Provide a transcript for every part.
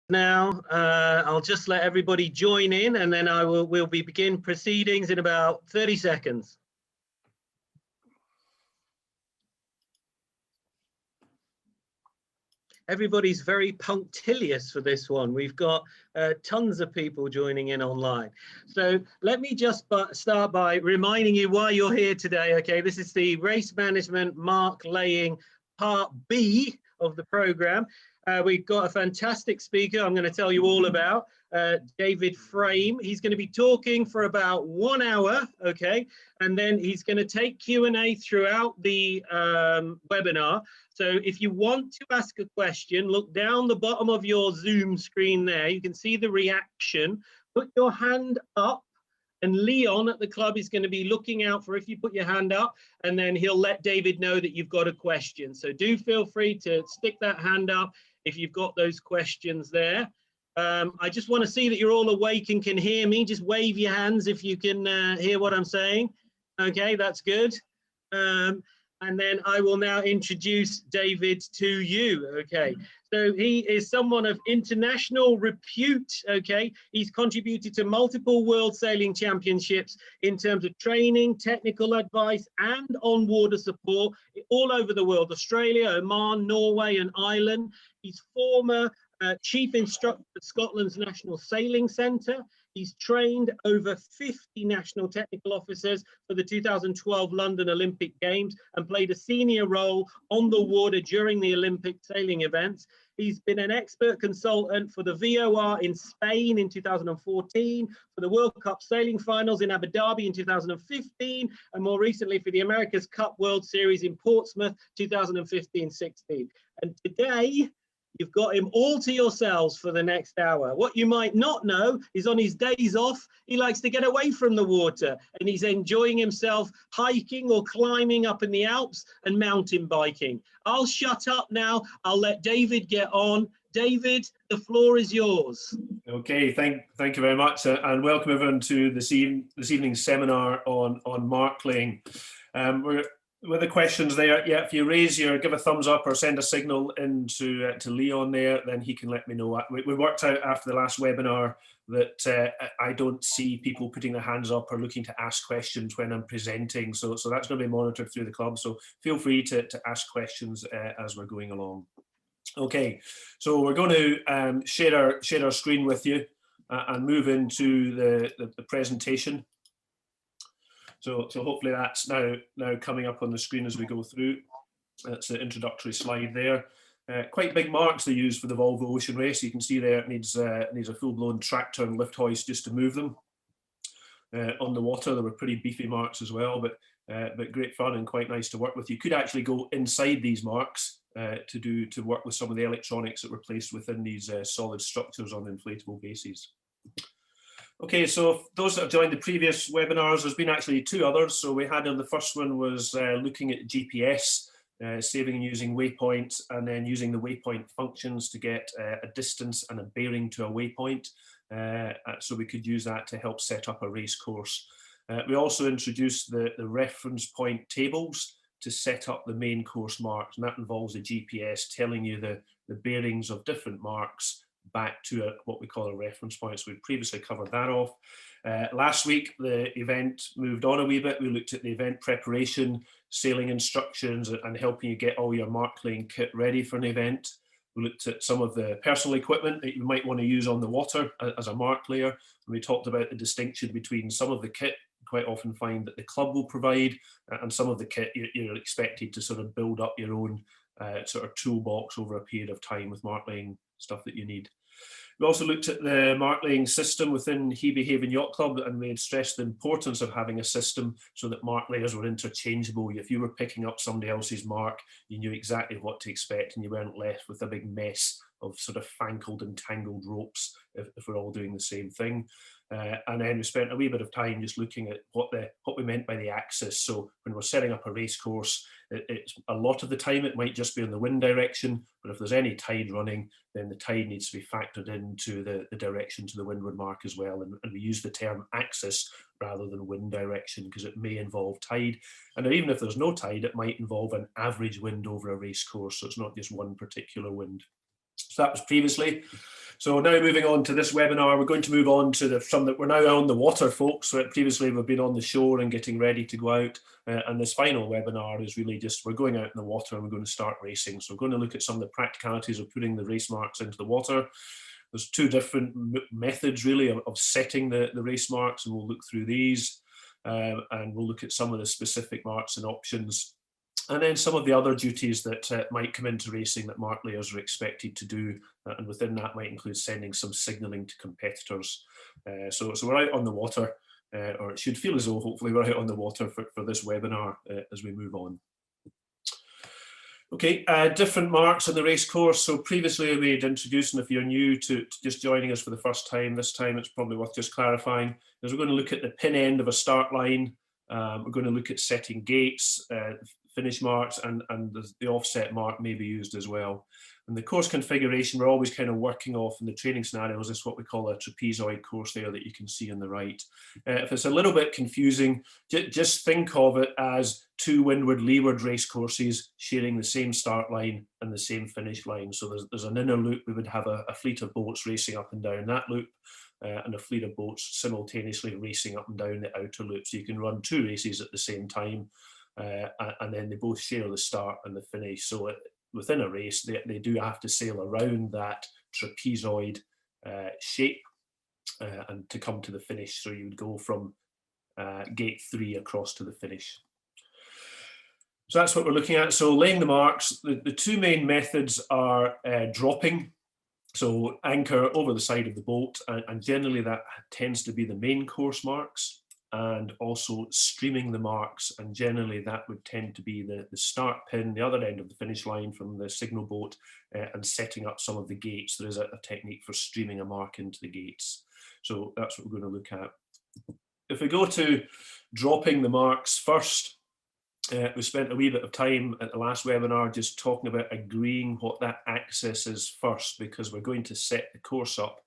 Now, I'll just let everybody join in, and then we'll begin proceedings in about 30 seconds. Everybody's very punctilious for this one. We've got tons of people joining in online. So let me just start by reminding you why you're here today. Okay, this is the race management mark laying part B of the program. We've got a fantastic speaker I'm going to tell you all about, David Frame. He's going to be talking for about 1 hour, okay? And then he's going to take Q&A throughout the webinar. So if you want to ask a question, look down the bottom of your Zoom screen there. You can see the reaction. Put your hand up. And Leon at the club is going to be looking out for if you put your hand up, and then he'll let David know that you've got a question. So do feel free to stick that hand up if you've got those questions there. I just want to see that you're all awake and can hear me. Just wave your hands if you can hear what I'm saying. Okay, that's good. And then I will now introduce David to you. Okay, so he is someone of international repute. Okay, he's contributed to multiple World Sailing Championships in terms of training, technical advice, and on-water support all over the world: Australia, Oman, Norway, and Ireland. He's former chief instructor at Scotland's National Sailing Centre. He's trained over 50 national technical officers for the 2012 London Olympic Games and played a senior role on the water during the Olympic sailing events. He's been an expert consultant for the VOR in Spain in 2014, for the World Cup sailing finals in Abu Dhabi in 2015, and more recently for the America's Cup World Series in Portsmouth 2015-16. And today, you've got him all to yourselves for the next hour. What you might not know is on his days off, he likes to get away from the water and he's enjoying himself hiking or climbing up in the Alps and mountain biking. I'll shut up now. I'll let David get on. David, the floor is yours. Okay, thank you very much, and welcome everyone to this evening's seminar on mark laying. With the questions there, yeah, if you give a thumbs up or send a signal into to Leon there, then he can let me know. We worked out after the last webinar that I don't see people putting their hands up or looking to ask questions when I'm presenting. So that's going to be monitored through the club. So feel free to ask questions as we're going along. Okay, so we're going to share our screen with you and move into the presentation. So hopefully that's now coming up on the screen as we go through. That's the introductory slide there. Quite big marks they use for the Volvo Ocean Race. You can see there it needs a full-blown tractor and lift hoist just to move them. On the water there were pretty beefy marks as well, but great fun and quite nice to work with. You could actually go inside these marks to work with some of the electronics that were placed within these solid structures on inflatable bases. Okay, so those that have joined the previous webinars, there's been actually 2 others. So we had the first one was looking at GPS, saving and using waypoints, and then using the waypoint functions to get a distance and a bearing to a waypoint. So we could use that to help set up a race course. We also introduced the reference point tables to set up the main course marks, and that involves the GPS telling you the bearings of different marks back to what we call a reference point. So we previously covered that off. Last week, the event moved on a wee bit. We looked at the event preparation, sailing instructions, and helping you get all your mark laying kit ready for an event. We looked at some of the personal equipment that you might want to use on the water as a mark layer. And we talked about the distinction between some of the kit you quite often find that the club will provide, and some of the kit you're expected to sort of build up your own sort of toolbox over a period of time with mark laying stuff that you need. We also looked at the mark laying system within Hebe Yacht Club, and we had stressed the importance of having a system so that mark layers were interchangeable. If you were picking up somebody else's mark, you knew exactly what to expect and you weren't left with a big mess of sort of fangled and tangled ropes if we're all doing the same thing. And then we spent a wee bit of time just looking at what we meant by the axis. So when we're setting up a race course, it's a lot of the time it might just be in the wind direction, but if there's any tide running, then the tide needs to be factored into the direction to the windward mark as well. And we use the term axis rather than wind direction because it may involve tide. And even if there's no tide, it might involve an average wind over a race course. So it's not just one particular wind. So that was previously. So now moving on to this webinar, we're going to move on to some that we're now on the water, folks. So previously we've been on the shore and getting ready to go out. And this final webinar is really just, we're going out in the water and we're going to start racing. So we're going to look at some of the practicalities of putting the race marks into the water. There's two different methods really of setting the race marks, and we'll look through these. And we'll look at some of the specific marks and options. And then some of the other duties that might come into racing that mark layers are expected to do, and within that might include sending some signalling to competitors. So we're out on the water, or it should feel as though hopefully we're out on the water for this webinar as we move on. Okay, different marks on the race course. So previously we had introduced, and if you're new to just joining us for the first time, this time it's probably worth just clarifying, is we're going to look at the pin end of a start line. We're going to look at setting gates, finish marks, and the offset mark may be used as well. And the course configuration, we're always kind of working off in the training scenarios. Is what we call a trapezoid course there that you can see on the right. If it's a little bit confusing, just think of it as two windward-leeward race courses sharing the same start line and the same finish line. So there's an inner loop. We would have a fleet of boats racing up and down that loop, and a fleet of boats simultaneously racing up and down the outer loop. So you can run two races at the same time, and then they both share the start and the finish. So within a race, they do have to sail around that trapezoid shape and to come to the finish. So you would go from gate 3 across to the finish. So that's what we're looking at. So laying the marks, the two main methods are dropping. So anchor over the side of the boat, and generally that tends to be the main course marks, and also streaming the marks, and generally that would tend to be the start pin, the other end of the finish line from the signal boat, and setting up some of the gates. There is a technique for streaming a mark into the gates. So that's what we're going to look at. If we go to dropping the marks first, we spent a wee bit of time at the last webinar just talking about agreeing what that axis is first, because we're going to set the course up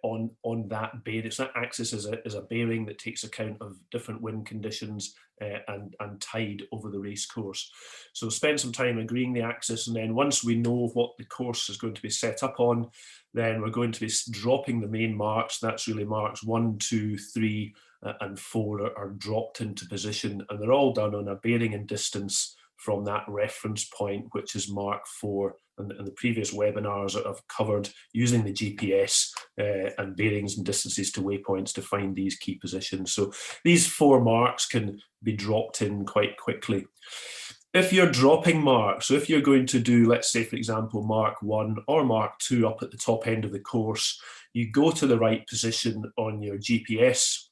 on that bearing. So that axis is a bearing that takes account of different wind conditions and tide over the race course. So spend some time agreeing the axis, and then once we know what the course is going to be set up on, then we're going to be dropping the main marks. That's really marks 1, 2, 3, and 4 are dropped into position, and they're all done on a bearing and distance from that reference point, which is mark 4. And the previous webinars I've covered using the GPS and bearings and distances to waypoints to find these key positions. So these 4 marks can be dropped in quite quickly. If you're dropping marks, so if you're going to do, let's say, for example, mark 1 or mark 2 up at the top end of the course, you go to the right position on your GPS.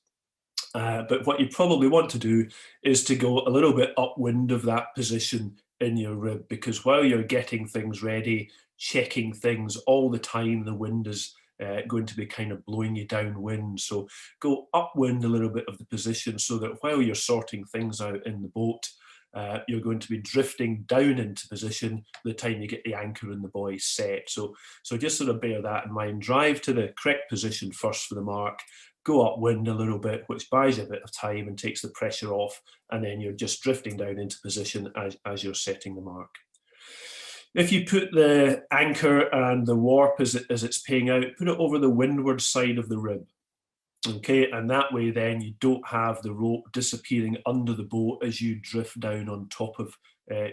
But what you probably want to do is to go a little bit upwind of that position in your rib, because while you're getting things ready, checking things all the time, the wind is going to be kind of blowing you downwind. So go upwind a little bit of the position so that while you're sorting things out in the boat, you're going to be drifting down into position the time you get the anchor and the buoy set. So just sort of bear that in mind. Drive to the correct position first for the mark, go upwind a little bit, which buys you a bit of time and takes the pressure off, and then you're just drifting down into position as you're setting the mark. If you put the anchor and the warp as it's paying out, put it over the windward side of the rib. Okay, and that way then you don't have the rope disappearing under the boat as you drift down on top of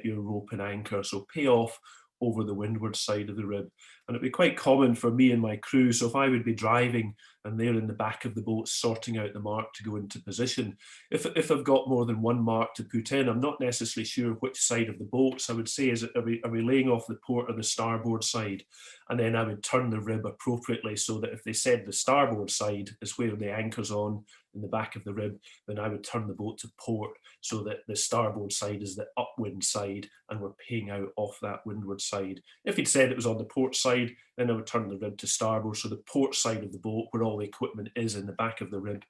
your rope and anchor. So pay off over the windward side of the rib. And it'd be quite common for me and my crew. So if I would be driving and they're in the back of the boat sorting out the mark to go into position, if I've got more than one mark to put in, I'm not necessarily sure which side of the boat. So I would say, are we laying off the port or the starboard side? And then I would turn the rib appropriately so that if they said the starboard side is where the anchor's on in the back of the rib, then I would turn the boat to port so that the starboard side is the upwind side and we're paying out off that windward side. If he'd said it was on the port side, then I would turn the rib to starboard. So the port side of the boat, where all the equipment is in the back of the rib,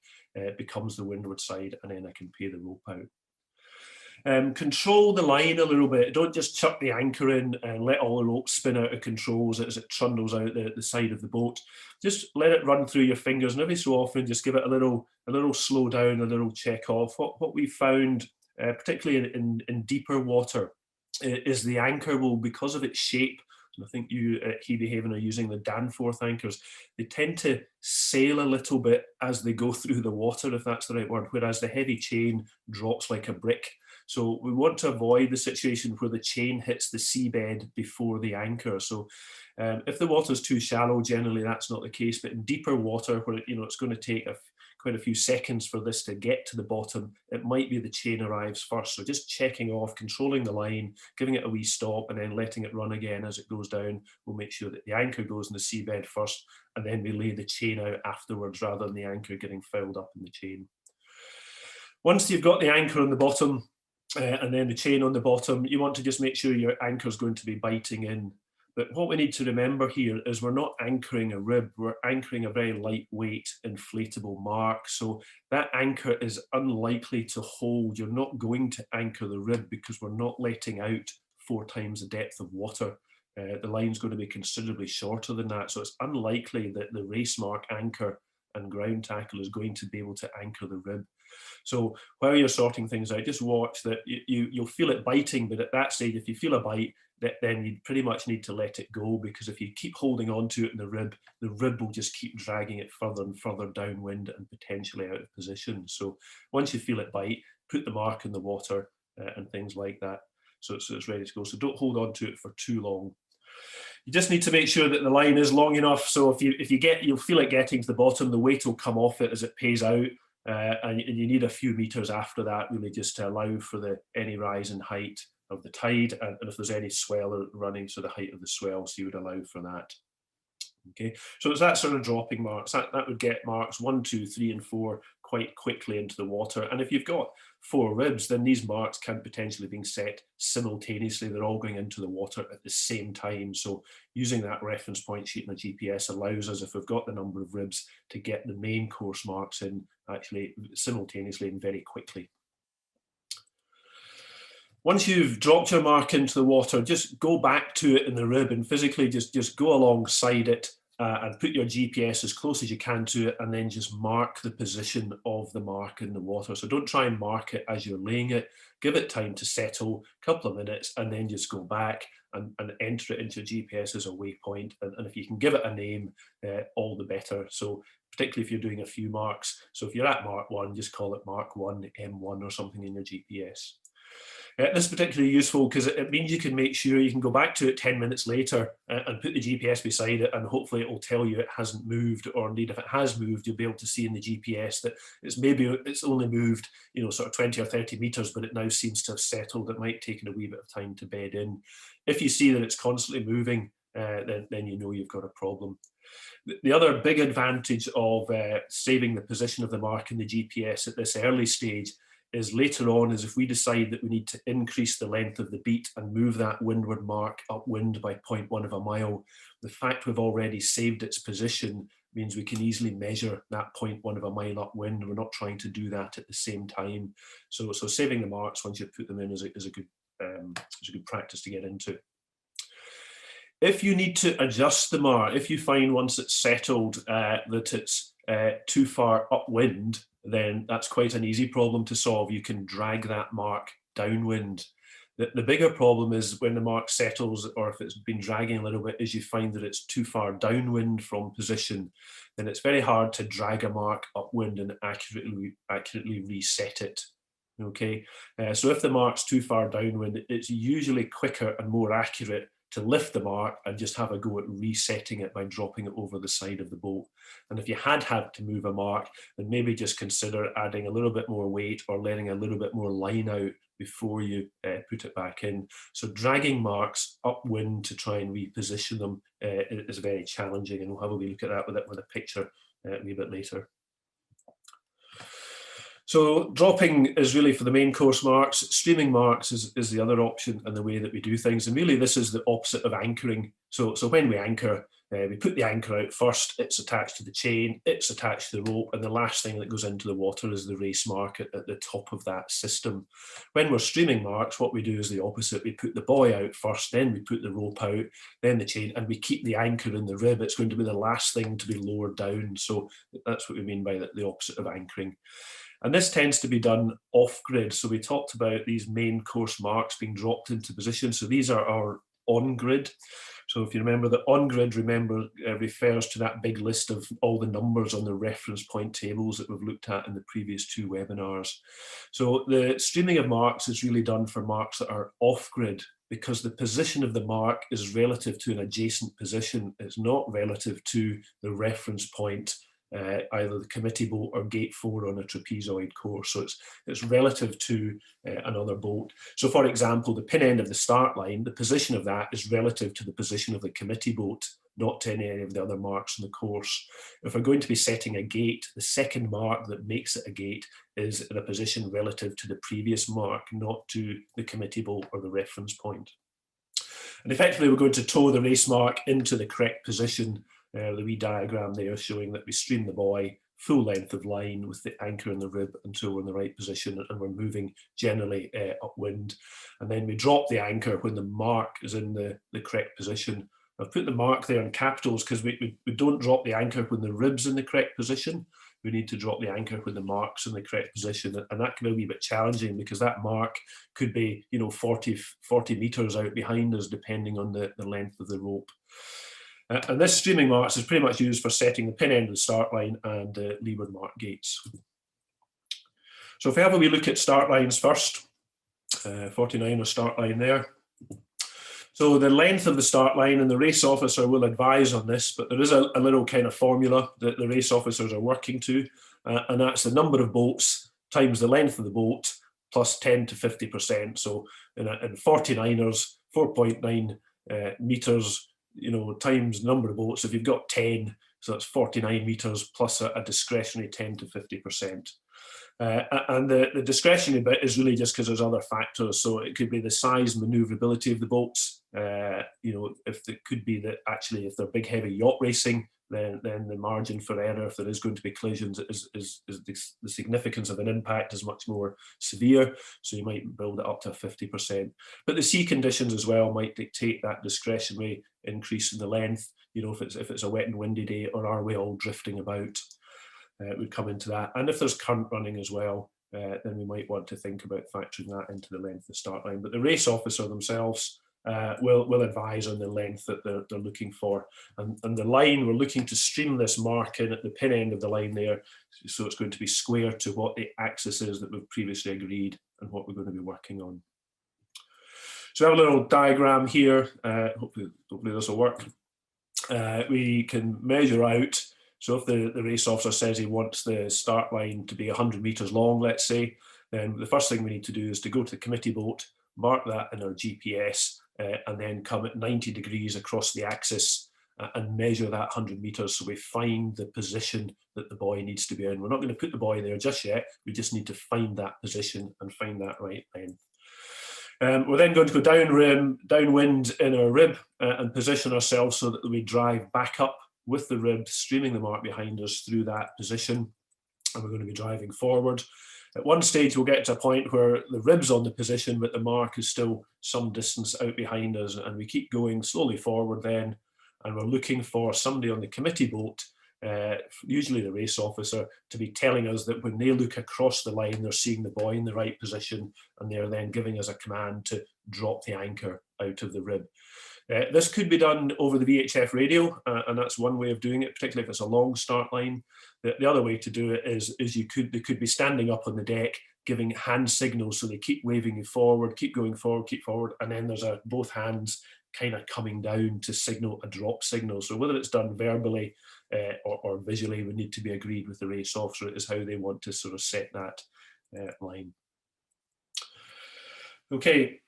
becomes the windward side, and then I can pay the rope out. Control the line a little bit. Don't just chuck the anchor in and let all the rope spin out of control as it trundles out the side of the boat. Just let it run through your fingers, and every so often just give it a little slow down, a little check off. What we found, particularly in deeper water, is the anchor will, because of its shape, and I think you at Hebe Haven are using the Danforth anchors, they tend to sail a little bit as they go through the water, if that's the right word, whereas the heavy chain drops like a brick. So we want to avoid the situation where the chain hits the seabed before the anchor. So if the water is too shallow, generally that's not the case, but in deeper water where it's going to take quite a few seconds for this to get to the bottom, it might be the chain arrives first. So just checking off, controlling the line, giving it a wee stop, and then letting it run again as it goes down. We'll make sure that the anchor goes in the seabed first, and then we lay the chain out afterwards rather than the anchor getting filled up in the chain. Once you've got the anchor on the bottom and then the chain on the bottom, you want to just make sure your anchor is going to be biting in. But what we need to remember here is we're not anchoring a rib, we're anchoring a very lightweight inflatable mark. So that anchor is unlikely to hold. You're not going to anchor the rib because we're not letting out 4 times the depth of water. The line's going to be considerably shorter than that. So it's unlikely that the race mark anchor and ground tackle is going to be able to anchor the rib. So while you're sorting things out, just watch that you'll feel it biting, but at that stage, if you feel a bite, then you pretty much need to let it go, because if you keep holding on to it in the rib will just keep dragging it further and further downwind and potentially out of position. So once you feel it bite, put the mark in the water and things like that, so it's ready to go. So don't hold on to it for too long. You just need to make sure that the line is long enough, so you'll feel it getting to the bottom, the weight will come off it as it pays out, and you need a few meters after that really just to allow for any rise in height of the tide, and if there's any swell running, so the height of the swell, so you would allow for that. Okay, so it's that sort of dropping marks that would get marks 1, 2, 3, and 4 quite quickly into the water. And if you've got 4 ribs, then these marks can potentially be set simultaneously. They're all going into the water at the same time. So using that reference point sheet in the GPS allows us, if we've got the number of ribs, to get the main course marks in actually simultaneously and very quickly. Once you've dropped your mark into the water, just go back to it in the rib and physically just go alongside it and put your GPS as close as you can to it, and then just mark the position of the mark in the water. So don't try and mark it as you're laying it. Give it time to settle, a couple of minutes, and then just go back and enter it into your GPS as a waypoint. And if you can give it a name, all the better. So particularly if you're doing a few marks. So if you're at Mark 1, just call it Mark 1, M1 or something in your GPS. This is particularly useful because it means you can make sure you can go back to it 10 minutes later and put the GPS beside it, and hopefully it will tell you it hasn't moved, or indeed if it has moved, you'll be able to see in the GPS that it's only moved, sort of 20 or 30 meters, but it now seems to have settled. It might take it a wee bit of time to bed in. If you see that it's constantly moving, then you know you've got a problem. The other big advantage of saving the position of the mark in the GPS at this early stage is later on, is if we decide that we need to increase the length of the beat and move that windward mark upwind by 0.1 of a mile, the fact we've already saved its position means we can easily measure that 0.1 of a mile upwind. We're not trying to do that at the same time. So saving the marks once you put them in is a good practice to get into. If you need to adjust the mark, if you find once it's settled that it's too far upwind, then that's quite an easy problem to solve. You can drag that mark downwind. The bigger problem is when the mark settles, or if it's been dragging a little bit, is you find that it's too far downwind from position. Then it's very hard to drag a mark upwind and accurately reset it. Okay, so if the mark's too far downwind, it's usually quicker and more accurate to lift the mark and just have a go at resetting it by dropping it over the side of the boat. And if you had to move a mark, then maybe just consider adding a little bit more weight or letting a little bit more line out before you put it back in. So dragging marks upwind to try and reposition them is very challenging, and we'll have a wee look at that with a picture a wee bit later. So dropping is really for the main course marks. Streaming marks is the other option and the way that we do things. And really this is the opposite of anchoring. So when we anchor, we put the anchor out first, it's attached to the chain, it's attached to the rope, and the last thing that goes into the water is the race mark at the top of that system. When we're streaming marks, what we do is the opposite. We put the buoy out first, then we put the rope out, then the chain, and we keep the anchor in the rib. It's going to be the last thing to be lowered down. So that's what we mean by the opposite of anchoring. And this tends to be done off-grid. So we talked about these main course marks being dropped into position. So these are our on-grid. So if you remember, the on-grid, refers to that big list of all the numbers on the reference point tables that we've looked at in the previous 2 webinars. So the streaming of marks is really done for marks that are off-grid, because the position of the mark is relative to an adjacent position. It's not relative to the reference point, either the committee boat or gate 4 on a trapezoid course. So it's relative to another boat. So for example, the pin end of the start line, the position of that is relative to the position of the committee boat, not to any of the other marks on the course. If we're going to be setting a gate, the second mark that makes it a gate is in a position relative to the previous mark, not to the committee boat or the reference point. And effectively, we're going to tow the race mark into the correct position. The wee diagram there showing that we stream the buoy full length of line with the anchor in the rib until we're in the right position, and we're moving generally upwind. And then we drop the anchor when the mark is in the correct position. I've put the mark there in capitals because we don't drop the anchor when the rib's in the correct position. We need to drop the anchor when the mark's in the correct position. And that can be a wee bit challenging because that mark could be, 40 meters out behind us, depending on the length of the rope. And this streaming marks is pretty much used for setting the pin end of the start line and leeward mark gates. So if we have a wee look at start lines first, 49 or start line there. So the length of the start line, and the race officer will advise on this, but there is a little kind of formula that the race officers are working to, and that's the number of boats times the length of the boat plus 10 to 50%. So in 49ers, 4.9 meters, times the number of boats. If you've got 10, so that's 49 meters plus a discretionary 10 to 50%. And the discretionary bit is really just because there's other factors. So it could be the size and maneuverability of the boats. If it could be that actually if they're big heavy yacht racing, then the margin for error, if there is going to be collisions, is the significance of an impact is much more severe. So you might build it up to 50%. But the sea conditions as well might dictate that discretionary increase in the length. If it's a wet and windy day, or are we all drifting about? It would come into that. And if there's current running as well, then we might want to think about factoring that into the length of the start line. But the race officer themselves will advise on the length that they're looking for. And the line, we're looking to stream this mark in at the pin end of the line there. So it's going to be square to what the axis is that we've previously agreed and what we're going to be working on. So I have a little diagram here. Hopefully this will work. We can measure out. So if the race officer says he wants the start line to be 100 meters long, let's say, then the first thing we need to do is to go to the committee boat, mark that in our GPS, and then come at 90 degrees across the axis and measure that 100 meters. So we find the position that the buoy needs to be in. We're not going to put the buoy there just yet. We just need to find that position and find that right length. We're then going to go downwind in our rib and position ourselves so that we drive back up with the rib, streaming the mark behind us through that position. And we're going to be driving forward. At one stage, we'll get to a point where the rib's on the position, but the mark is still some distance out behind us. And we keep going slowly forward then. And we're looking for somebody on the committee boat, usually the race officer, to be telling us that when they look across the line, they're seeing the buoy in the right position, and they're then giving us a command to drop the anchor out of the rib. This could be done over the VHF radio, and that's one way of doing it, particularly if it's a long start line. The other way to do it is they could be standing up on the deck giving hand signals, so they keep waving you forward, keep going forward, keep forward, and then there's both hands kind of coming down to signal a drop signal. So whether it's done verbally or visually would need to be agreed with the race officer is how they want to sort of set that line. Okay.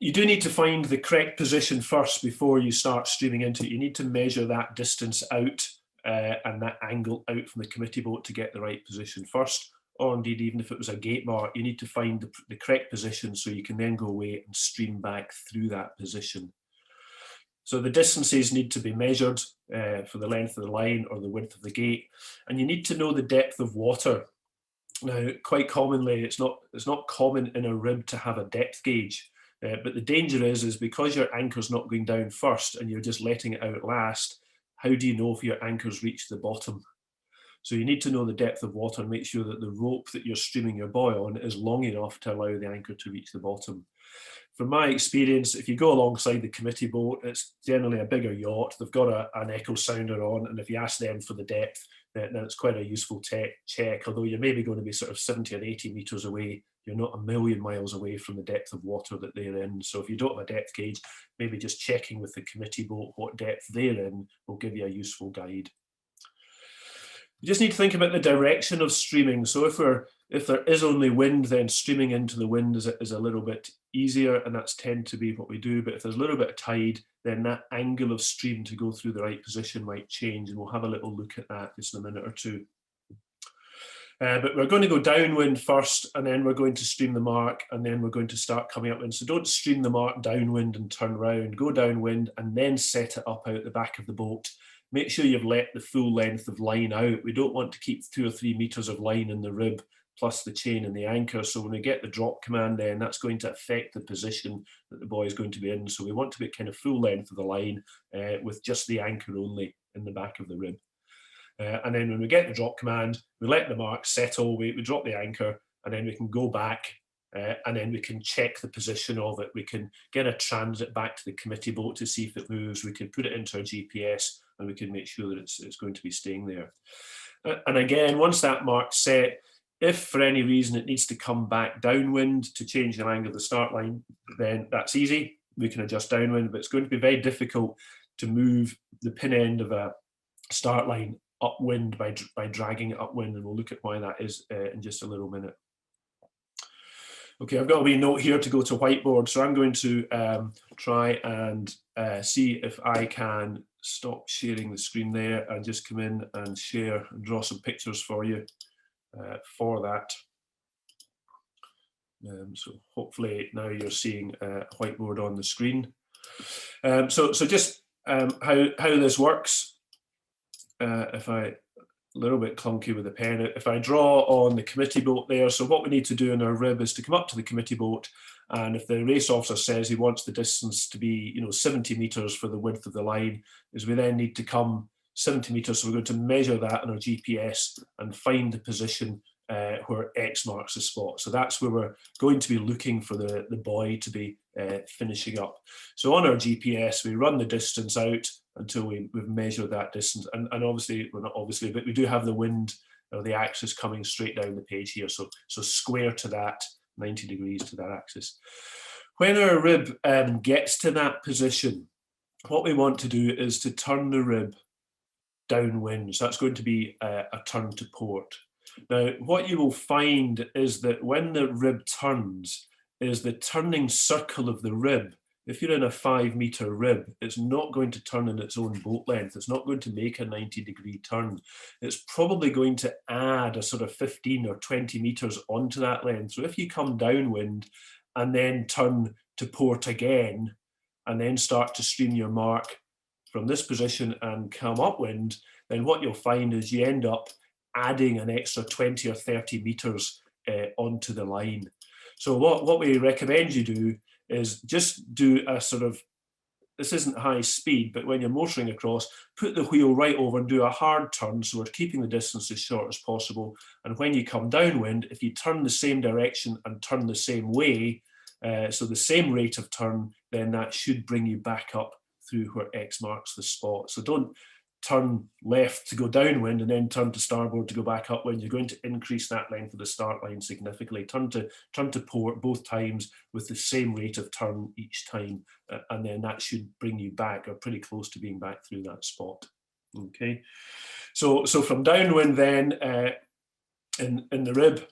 You do need to find the correct position first before you start streaming into it. You need to measure that distance out and that angle out from the committee boat to get the right position first. Or indeed, even if it was a gate bar, you need to find the correct position so you can then go away and stream back through that position. So the distances need to be measured for the length of the line or the width of the gate. And you need to know the depth of water. Now, quite commonly, it's not common in a rib to have a depth gauge. But the danger is because your anchor's not going down first and you're just letting it out last, how do you know if your anchor's reached the bottom? So you need to know the depth of water and make sure that the rope that you're streaming your buoy on is long enough to allow the anchor to reach the bottom. From my experience, if you go alongside the committee boat, it's generally a bigger yacht. They've got an echo sounder on, and if you ask them for the depth, then it's quite a useful check. Although you're maybe going to be sort of 70 or 80 meters away, you're not a million miles away from the depth of water that they're in. So if you don't have a depth gauge, maybe just checking with the committee boat what depth they're in will give you a useful guide. You just need to think about the direction of streaming. So if there is only wind, then streaming into the wind is a little bit easier, and that's tend to be what we do. But if there's a little bit of tide, then that angle of stream to go through the right position might change, and we'll have a little look at that just in a minute or two. But we're going to go downwind first, and then we're going to stream the mark, and then we're going to start coming upwind. So don't stream the mark downwind and turn round. Go downwind and then set it up out the back of the boat. Make sure you've let the full length of line out. We don't want to keep 2 or 3 meters of line in the rib plus the chain and the anchor. So when we get the drop command, then that's going to affect the position that the buoy is going to be in. So we want to be kind of full length of the line with just the anchor only in the back of the rib. And then when we get the drop command, we let the mark settle, we drop the anchor, and then we can go back and then we can check the position of it. We can get a transit back to the committee boat to see if it moves. We can put it into our GPS and we can make sure that it's going to be staying there. And again, once that mark's set, if for any reason it needs to come back downwind to change the angle of the start line, then that's easy. We can adjust downwind, but it's going to be very difficult to move the pin end of a start line upwind by dragging it upwind, and we'll look at why that is in just a little minute. Okay, I've got a wee note here to go to whiteboard, so I'm going to try and see if I can stop sharing the screen there and just come in and share and draw some pictures for you for that. So hopefully now you're seeing a whiteboard on the screen. So just how this works. If a little bit clunky with the pen, if I draw on the committee boat there, so what we need to do in our rib is to come up to the committee boat, and if the race officer says he wants the distance to be 70 meters for the width of the line, is we then need to come 70 meters, so we're going to measure that on our GPS and find the position where X marks the spot. So that's where we're going to be looking for the buoy to be finishing up. So on our GPS, we run the distance out until we've measured that distance. And obviously, well, not obviously, but we do have the wind or the axis coming straight down the page here. So square to that, 90 degrees to that axis. When our rib gets to that position, what we want to do is to turn the rib downwind. So that's going to be a turn to port. Now, what you will find is that when the rib turns, is the turning circle of the rib. If you're in a 5-meter rib, it's not going to turn in its own boat length. It's not going to make a 90-degree turn. It's probably going to add a sort of 15 or 20 meters onto that length. So if you come downwind and then turn to port again, and then start to stream your mark from this position and come upwind, then what you'll find is you end up adding an extra 20 or 30 meters onto the line. So what we recommend you do is just do a sort of, this isn't high speed, but when you're motoring across, put the wheel right over and do a hard turn, so we're keeping the distance as short as possible. And when you come downwind, if you turn the same direction and turn the same way, so the same rate of turn, then that should bring you back up through where X marks the spot. So don't turn left to go downwind and then turn to starboard to go back upwind. You're going to increase that length of the start line significantly. Turn to port both times with the same rate of turn each time, and then that should bring you back or pretty close to being back through that spot. Okay, so from downwind then in the rib,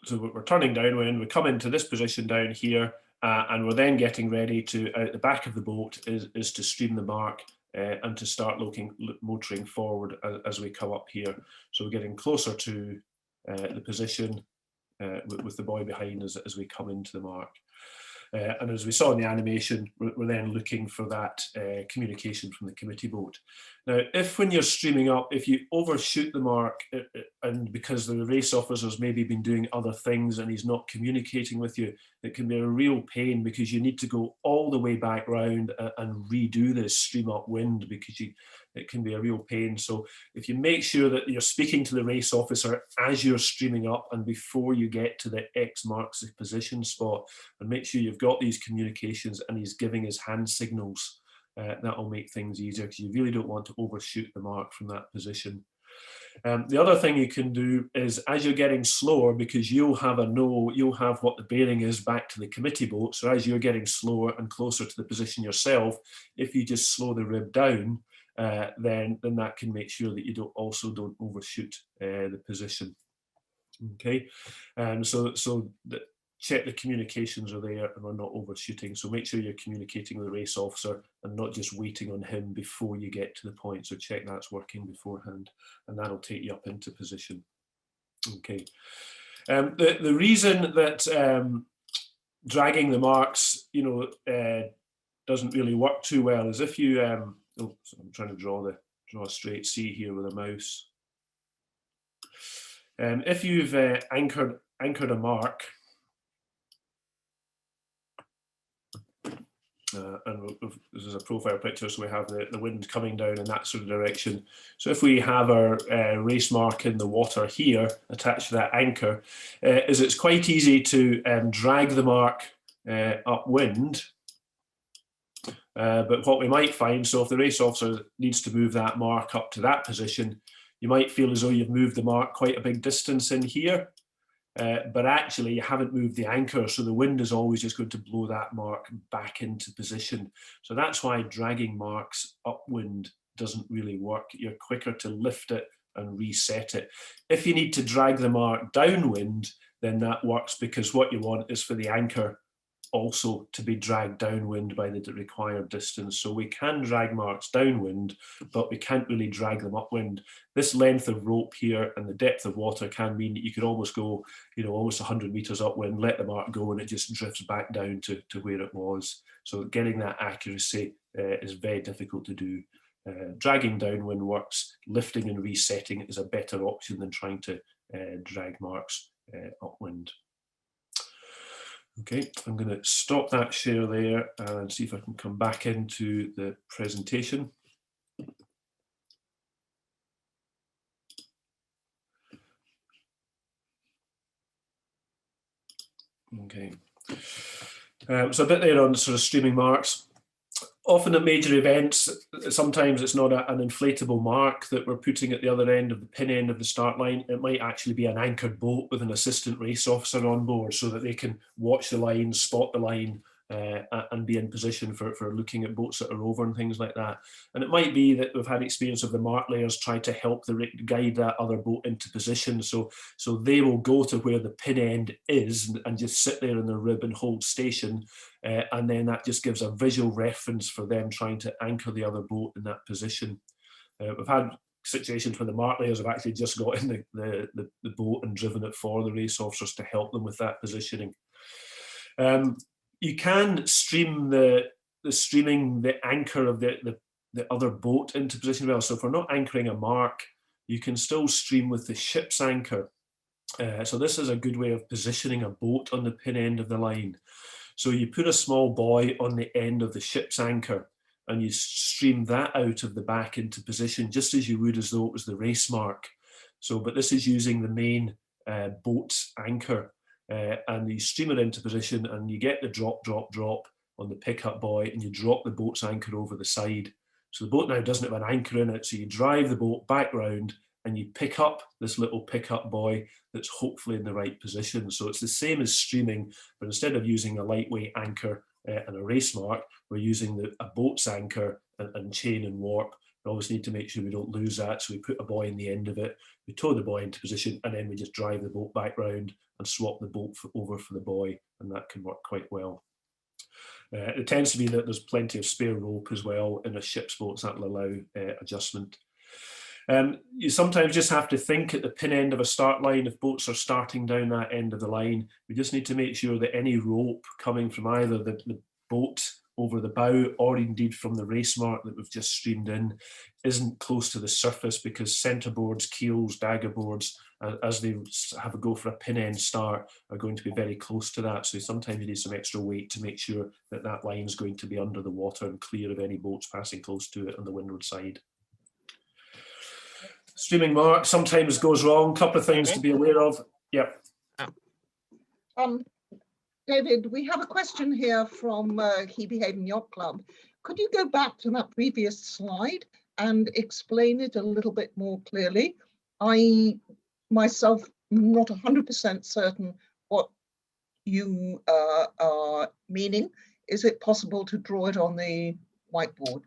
so we're turning downwind, we come into this position down here, and we're then getting ready to, out the back of the boat, is to stream the mark and to start motoring forward as we come up here. So we're getting closer to the position with the buoy behind us as we come into the mark. And as we saw in the animation, we're then looking for that communication from the committee boat. Now, if when you're streaming up, if you overshoot the mark, and because the race officer's maybe been doing other things and he's not communicating with you, it can be a real pain, because you need to go all the way back round and redo this stream upwind, because it can be a real pain. So if you make sure that you're speaking to the race officer as you're streaming up and before you get to the X marks the position spot, and make sure you've got these communications and he's giving his hand signals, that'll make things easier, because you really don't want to overshoot the mark from that position. The other thing you can do is, as you're getting slower, because you'll have what the bearing is back to the committee boat, so as you're getting slower and closer to the position yourself, if you just slow the rib down, then that can make sure that you don't overshoot the position. Okay, so check the communications are there and we're not overshooting. So make sure you're communicating with the race officer and not just waiting on him before you get to the point. So check that's working beforehand, and that'll take you up into position. Okay. The reason that dragging the marks, doesn't really work too well is if you, so I'm trying to draw a straight C here with a mouse. If you've anchored a mark, and this is a profile picture, so we have the wind coming down in that sort of direction. So if we have our race mark in the water here attached to that anchor, it's quite easy to drag the mark upwind. But what we might find, so if the race officer needs to move that mark up to that position, you might feel as though you've moved the mark quite a big distance in here. But actually you haven't moved the anchor, so the wind is always just going to blow that mark back into position. So that's why dragging marks upwind doesn't really work. You're quicker to lift it and reset it. If you need to drag the mark downwind, then that works, because what you want is for the anchor also to be dragged downwind by the required distance. So we can drag marks downwind, but we can't really drag them upwind. This length of rope here and the depth of water can mean that you could almost go, almost 100 meters upwind, let the mark go, and it just drifts back down to where it was. So getting that accuracy is very difficult to do. Dragging downwind works. Lifting and resetting is a better option than trying to drag marks upwind. Okay, I'm going to stop that share there and see if I can come back into the presentation. Okay, so a bit there on sort of streaming marks. Often at major events, sometimes it's not an inflatable mark that we're putting at the other end of the pin end of the start line. It might actually be an anchored boat with an assistant race officer on board, so that they can watch the line, spot the line, and be in position for looking at boats that are over and things like that. And it might be that we've had experience of the mark layers try to help guide that other boat into position. So they will go to where the pin end is and just sit there in the rib and hold station. And then that just gives a visual reference for them trying to anchor the other boat in that position. We've had situations where the mark layers have actually just got in the boat and driven it for the race officers to help them with that positioning. You can stream the anchor of the other boat into position well. So if we're not anchoring a mark, you can still stream with the ship's anchor. So this is a good way of positioning a boat on the pin end of the line. So you put a small buoy on the end of the ship's anchor and you stream that out of the back into position, just as you would as though it was the race mark. So, but this is using the main boat's anchor. And you stream it into position and you get the drop on the pickup buoy and you drop the boat's anchor over the side. So the boat now doesn't have an anchor in it, so you drive the boat back round and you pick up this little pickup buoy that's hopefully in the right position. So it's the same as streaming, but instead of using a lightweight anchor and a race mark, we're using a boat's anchor and chain and warp. We always need to make sure we don't lose that, so we put a buoy in the end of it, we tow the buoy into position, and then we just drive the boat back round and swap the boat over for the buoy, and that can work quite well. It tends to be that there's plenty of spare rope as well in a ship's boat, so that'll allow adjustment. You sometimes just have to think at the pin end of a start line. If boats are starting down that end of the line, we just need to make sure that any rope coming from either the boat over the bow or indeed from the race mark that we've just streamed in isn't close to the surface, because centreboards, keels, dagger boards, as they have a go for a pin end start, are going to be very close to that. So sometimes you need some extra weight to make sure that that line is going to be under the water and clear of any boats passing close to it on the windward side. Streaming mark sometimes goes wrong. A couple of things to be aware of. Yep. David, we have a question here from Hebe Yacht Club. Could you go back to that previous slide and explain it a little bit more clearly? I myself am not 100% certain what you are meaning. Is it possible to draw it on the whiteboard?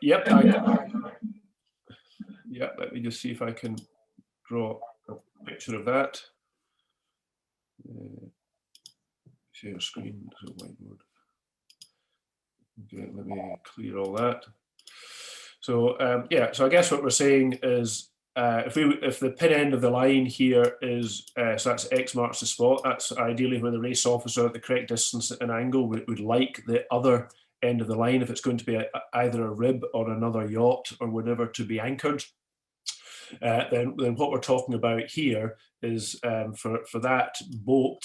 Yep. Yeah, let me just see if I can draw a picture of that. Share screen, so whiteboard. Okay, let me clear all that. So yeah, so I guess what we're saying is if the pin end of the line here is, so that's X marks the spot, that's ideally where the race officer at the correct distance and angle would like the other end of the line, if it's going to be either a rib or another yacht or whatever, to be anchored. Then what we're talking about here is for that boat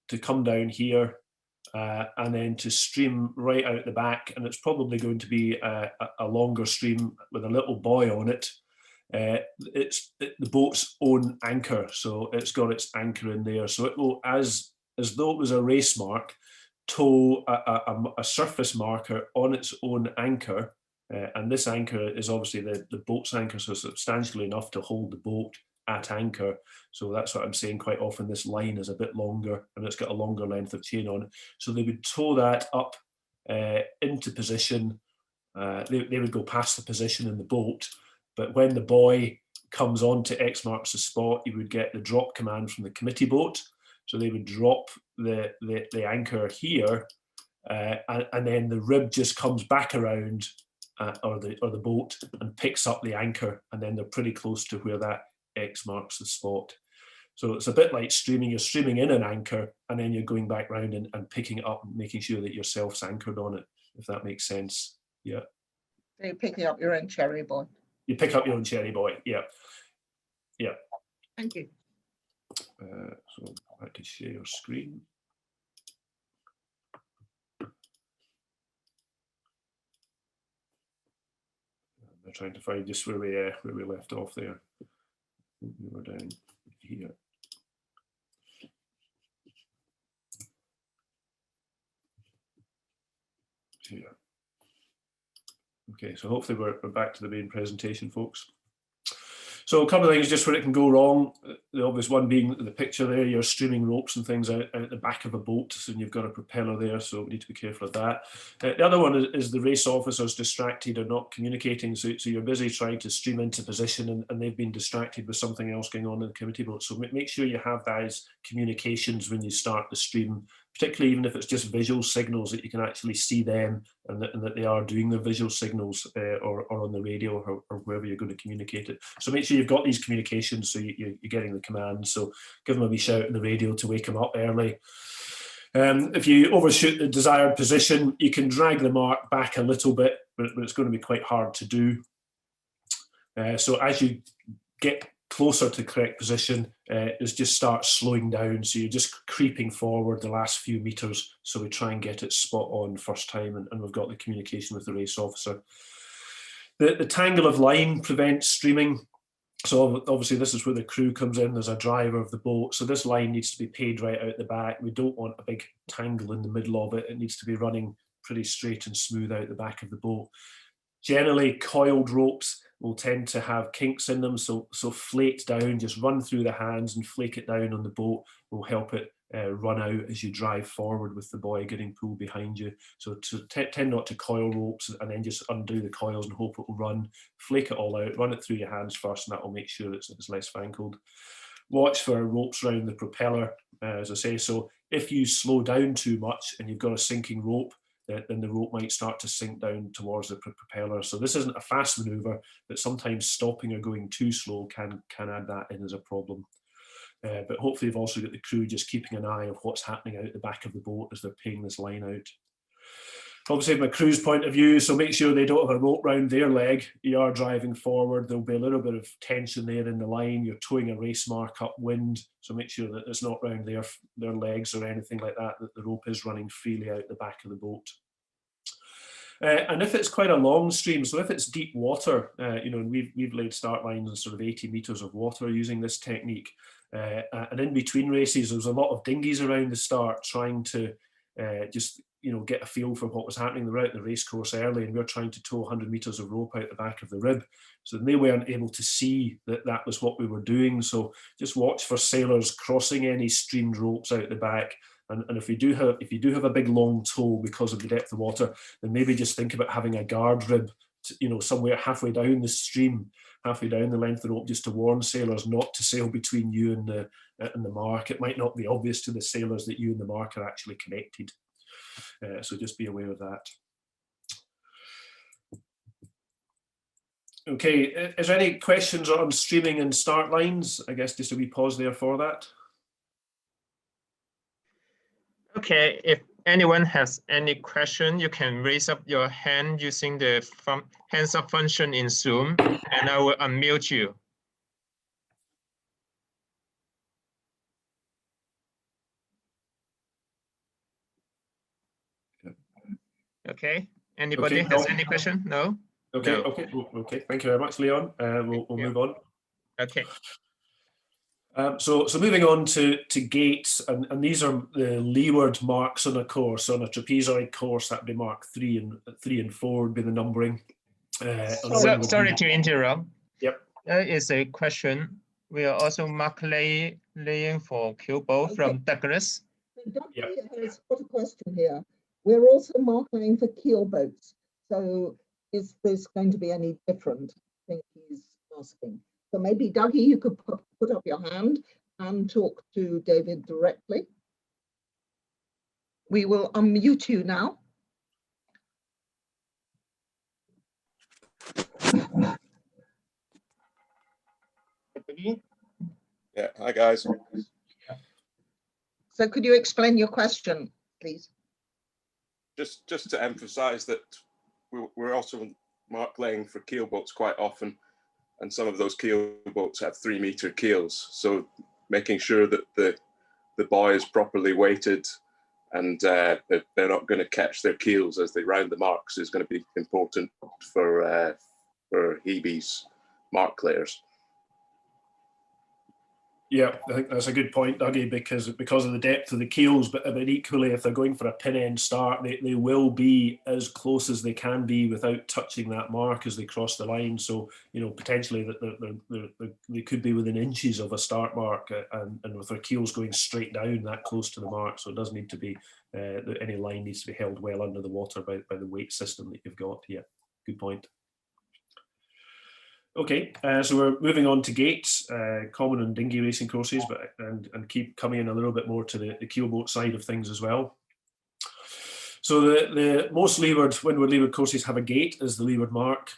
to come down here and then to stream right out the back, and it's probably going to be a longer stream with a little buoy on it. It's the boat's own anchor, so it's got its anchor in there. So it will, as though it was a race mark, tow a surface marker on its own anchor. And this anchor is obviously the boat's anchor, so substantially enough to hold the boat at anchor. So that's what I'm saying. Quite often this line is a bit longer and it's got a longer length of chain on it. So they would tow that up into position. They would go past the position in the boat, but when the buoy comes on to X marks the spot, you would get the drop command from the committee boat. So they would drop the anchor here, and then the rib just comes back around, or the boat, and picks up the anchor, and then they're pretty close to where that X marks the spot. So it's a bit like streaming. You're streaming in an anchor, and then you're going back round and picking it up and making sure that yourself's anchored on it, if that makes sense. Yeah. So you're picking up your own cherry buoy. You pick up your own cherry buoy. Yeah. Yeah. Thank you. So I can share your screen. I'm trying to find just where we left off there. We were down here. Here. Okay, so hopefully we're back to the main presentation, folks. So a couple of things just where it can go wrong. The obvious one being the picture there, you're streaming ropes and things out the back of a boat, and you've got a propeller there, so we need to be careful of that. The other one is the race officer's distracted or not communicating, so you're busy trying to stream into position and they've been distracted with something else going on in the committee boat. So make sure you have those communications when you start the stream, particularly even if it's just visual signals, that you can actually see them and that they are doing the visual signals or on the radio or wherever you're going to communicate it. So make sure you've got these communications, so you're getting the commands. So give them a wee shout on the radio to wake them up early. If you overshoot the desired position, you can drag the mark back a little bit, but it's going to be quite hard to do. So as you get closer to correct position, is just start slowing down. So you're just creeping forward the last few meters. So we try and get it spot on first time, and we've got the communication with the race officer. The tangle of line prevents streaming. So obviously this is where the crew comes in. There's a driver of the boat. So this line needs to be paid right out the back. We don't want a big tangle in the middle of it. It needs to be running pretty straight and smooth out the back of the boat. Generally, coiled ropes will tend to have kinks in them, so flake down, just run through the hands and flake it down on the boat will help it run out as you drive forward with the buoy getting pulled behind you. So tend not to coil ropes and then just undo the coils and hope it will run. Flake it all out, run it through your hands first, and that will make sure it's less fangled. Watch for ropes around the propeller, as I say. So if you slow down too much and you've got a sinking rope, then the rope might start to sink down towards the propeller. So this isn't a fast maneuver, but sometimes stopping or going too slow can add that in as a problem. But hopefully you've also got the crew just keeping an eye of what's happening out the back of the boat as they're paying this line out. Obviously from a crew's point of view, so make sure they don't have a rope round their leg. You are driving forward, there'll be a little bit of tension there in the line. You're towing a race mark upwind, so make sure that it's not round their legs or anything like that, that the rope is running freely out the back of the boat. And if it's quite a long stream, so if it's deep water, you know, and we've laid start lines in sort of 80 meters of water using this technique. And in between races, there was a lot of dinghies around the start trying to just, you know, get a feel for what was happening. They were out in the race course early, and we were trying to tow 100 meters of rope out the back of the rib. So they weren't able to see that that was what we were doing. So just watch for sailors crossing any streamed ropes out the back. And if you do have a big long tow because of the depth of water, then maybe just think about having a guard rib, you know, somewhere halfway down the stream, halfway down the length of the rope, just to warn sailors not to sail between you and the mark. It might not be obvious to the sailors that you and the mark are actually connected. So just be aware of that. Okay, is there any questions on streaming and start lines? I guess just a wee pause there for that. Okay, if anyone has any question, you can raise up your hand using the hands up function in Zoom, and I will unmute you. Okay, anybody has any question? No? Okay, no. Okay. Thank you very much, Leon. We'll move on. Okay. So moving on to gates, and these are the leeward marks on a course. On a trapezoid course, that'd be mark 3 and 4 would be the numbering. Sorry to interrupt. Yep. There is a question. We are also mark laying for keelboat from Douglas. Yep. Has got a question here. We're also mark laying for keelboats. So is this going to be any different? I think he's asking. So maybe, Dougie, you could put up your hand and talk to David directly. We will unmute you now. Yeah, hi guys. So could you explain your question, please? Just to emphasize that we're also mark laying for keelboats quite often, and some of those keelboats have 3-meter keels. So making sure that the buoy is properly weighted and that they're not going to catch their keels as they round the marks is going to be important for Hebe's mark layers. Yeah, I think that's a good point, Dougie, because of the depth of the keels, but equally, if they're going for a pin end start, they will be as close as they can be without touching that mark as they cross the line. So, you know, potentially that they could be within inches of a start mark, and with their keels going straight down that close to the mark. So it does need to be, any line needs to be held well under the water by the weight system that you've got. Yeah, good point. Okay, so we're moving on to gates, common on dinghy racing courses, but and keep coming in a little bit more to the keelboat side of things as well. So the most windward leeward courses have a gate as the leeward mark,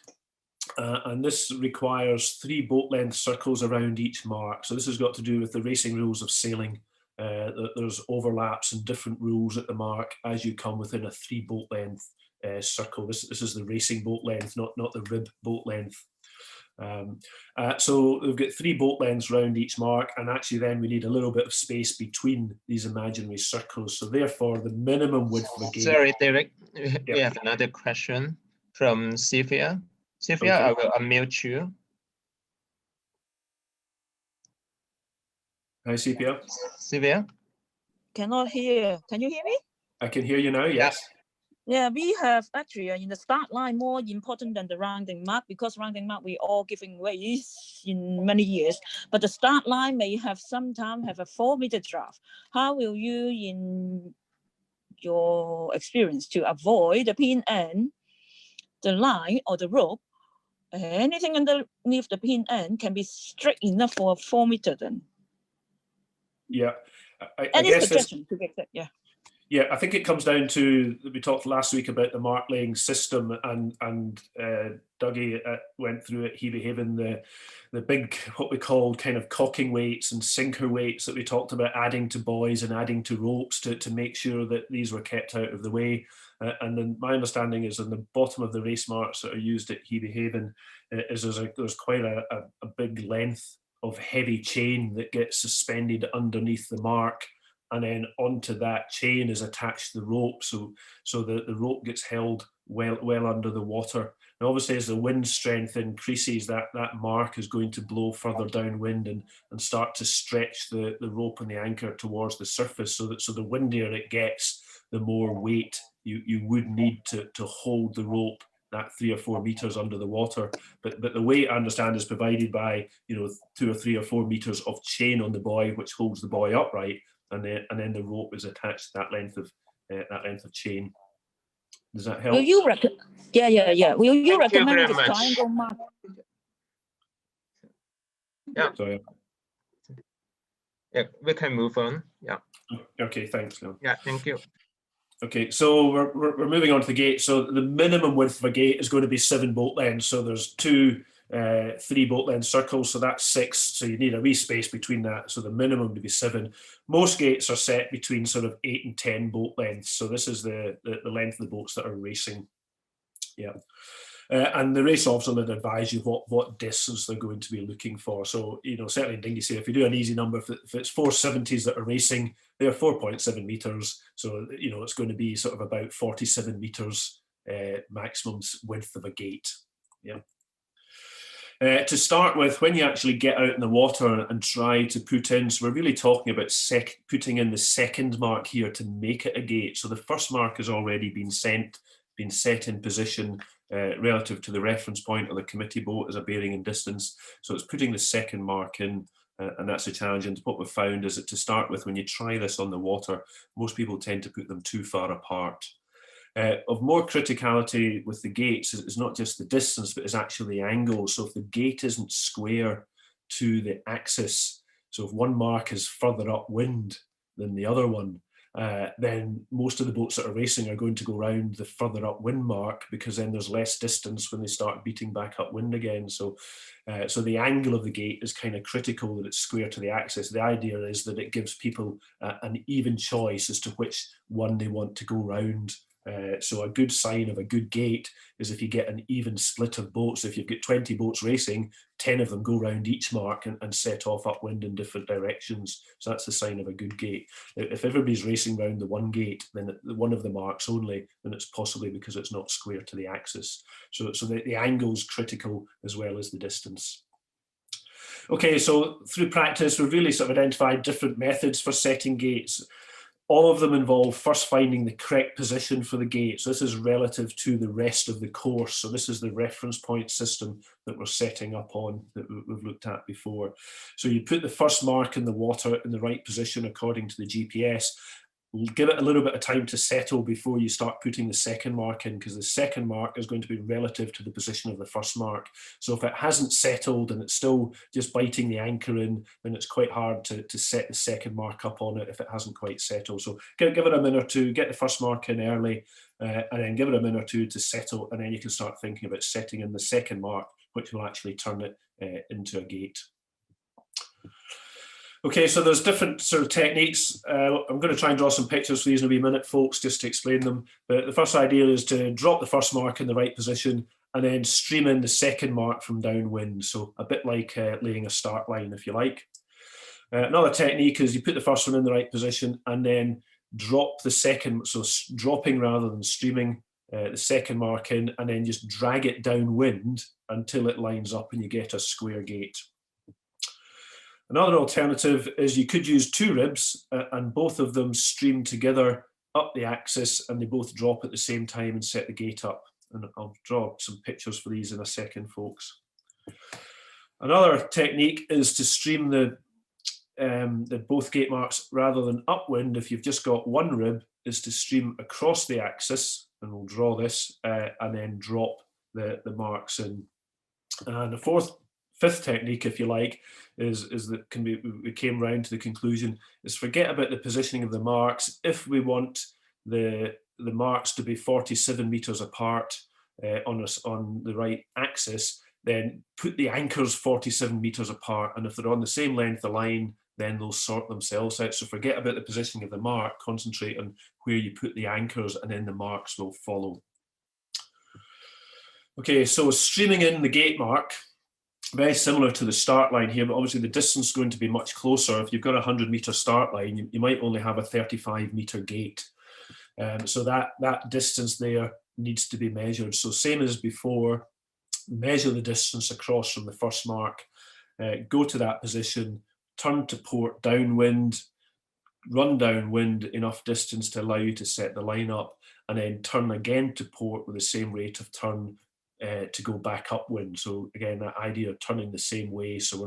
and this requires 3 boat length circles around each mark. So this has got to do with the racing rules of sailing. There's overlaps and different rules at the mark as you come within a 3 boat length circle. This is the racing boat length, not the rib boat length. So we've got 3 boat lengths around each mark, and actually then we need a little bit of space between these imaginary circles. So therefore the minimum width of a gate. Sorry, Derek, we have another question from Sylvia. Sylvia, okay. I will unmute you. Hi, Sylvia. Sylvia? Cannot hear. Can you hear me? I can hear you now, yes. Yeah, we have actually in the start line more important than the rounding mark, because rounding mark we all giving ways in many years, but the start line may have sometimes have a 4-meter draft. How will you, in your experience, to avoid the pin end, the line or the rope, anything underneath the pin end can be straight enough for a 4-meter then? Yeah, Any suggestion to get that? Yeah. Yeah, I think it comes down to, we talked last week about the mark laying system, and Dougie went through at Hebe Haven the big, what we called kind of cocking weights and sinker weights that we talked about adding to buoys and adding to ropes to make sure that these were kept out of the way. And then my understanding is on the bottom of the race marks that are used at Hebe Haven is there's quite a big length of heavy chain that gets suspended underneath the mark, and then onto that chain is attached the rope, so the rope gets held well under the water. And obviously, as the wind strength increases, that mark is going to blow further downwind and start to stretch the rope and the anchor towards the surface, so the windier it gets, the more weight you would need to hold the rope that 3 or 4 meters under the water. But the weight, I understand, is provided by 2 or 3 or 4 meters of chain on the buoy, which holds the buoy upright, and then the rope is attached to that length of chain. Does that help? Will you yeah. Will you Thank you recommend very the much. triangle mark? Yeah. Sorry. Yeah, we can move on. Yeah. Okay, thanks. No. Yeah, thank you. Okay, so we're moving on to the gate. So the minimum width of a gate is going to be 7 boat lengths. So there's 3 boat length circles, so that's 6. So you need a wee space between that. So the minimum would be 7. Most gates are set between sort of 8 and 10 boat lengths. So this is the length of the boats that are racing. Yeah. And the race officer will advise you what distance they're going to be looking for. So, certainly in dinghy sail, if you do an easy number, if it's 470s that are racing, they're 4.7 meters. So, it's going to be sort of about 47 meters maximum width of a gate. Yeah. To start with, when you actually get out in the water and try to put in, so we're really talking about putting in the second mark here to make it a gate. So the first mark has already been set in position relative to the reference point or the committee boat as a bearing and distance. So it's putting the second mark in, and that's a challenge. And what we've found is that to start with, when you try this on the water, most people tend to put them too far apart. Of more criticality with the gates is not just the distance, but is actually the angle. So if the gate isn't square to the axis, so if one mark is further upwind than the other one, then most of the boats that are racing are going to go around the further upwind mark, because then there's less distance when they start beating back upwind again. So the angle of the gate is kind of critical, that it's square to the axis. The idea is that it gives people an even choice as to which one they want to go round. So a good sign of a good gate is if you get an even split of boats. If you've got 20 boats racing, 10 of them go round each mark and set off upwind in different directions. So that's the sign of a good gate. If everybody's racing round the one gate, then one of the marks only, then it's possibly because it's not square to the axis. So the angle's critical as well as the distance. Okay, so through practice, we've really sort of identified different methods for setting gates. All of them involve first finding the correct position for the gate. So this is relative to the rest of the course. So this is the reference point system that we're setting up on, that we've looked at before. So you put the first mark in the water in the right position according to the GPS. Give it a little bit of time to settle before you start putting the second mark in, because the second mark is going to be relative to the position of the first mark. So if it hasn't settled and it's still just biting the anchor in, then it's quite hard to set the second mark up on it if it hasn't quite settled. So give it a minute or two, get the first mark in early, and then give it a minute or two to settle, and then you can start thinking about setting in the second mark, which will actually turn it into a gate. Okay, so there's different sort of techniques. I'm going to try and draw some pictures for these in a wee minute, folks, just to explain them. But the first idea is to drop the first mark in the right position and then stream in the second mark from downwind. So a bit like laying a start line, if you like. Another technique is you put the first one in the right position and then drop the second, so dropping rather than streaming the second mark in, and then just drag it downwind until it lines up and you get a square gate. Another alternative is you could use 2 ribs and both of them stream together up the axis, and they both drop at the same time and set the gate up. And I'll draw some pictures for these in a second, folks. Another technique is to stream the both gate marks rather than upwind. If you've just got one rib, is to stream across the axis, and we'll draw this, and then drop the marks in. And the fifth technique, if you like, is that we came round to the conclusion, is forget about the positioning of the marks. If we want the marks to be 47 meters apart on the right axis, then put the anchors 47 meters apart, and if they're on the same length of line, then they'll sort themselves out. So forget about the positioning of the mark, concentrate on where you put the anchors, and then the marks will follow. Okay, so streaming in the gate mark, very similar to the start line here, but obviously the distance is going to be much closer. If you've got a 100-meter start line, you might only have a 35-meter gate. So that distance there needs to be measured. So same as before, measure the distance across from the first mark, go to that position, turn to port downwind, run downwind enough distance to allow you to set the line up, and then turn again to port with the same rate of turn to go back upwind. So again, that idea of turning the same way, so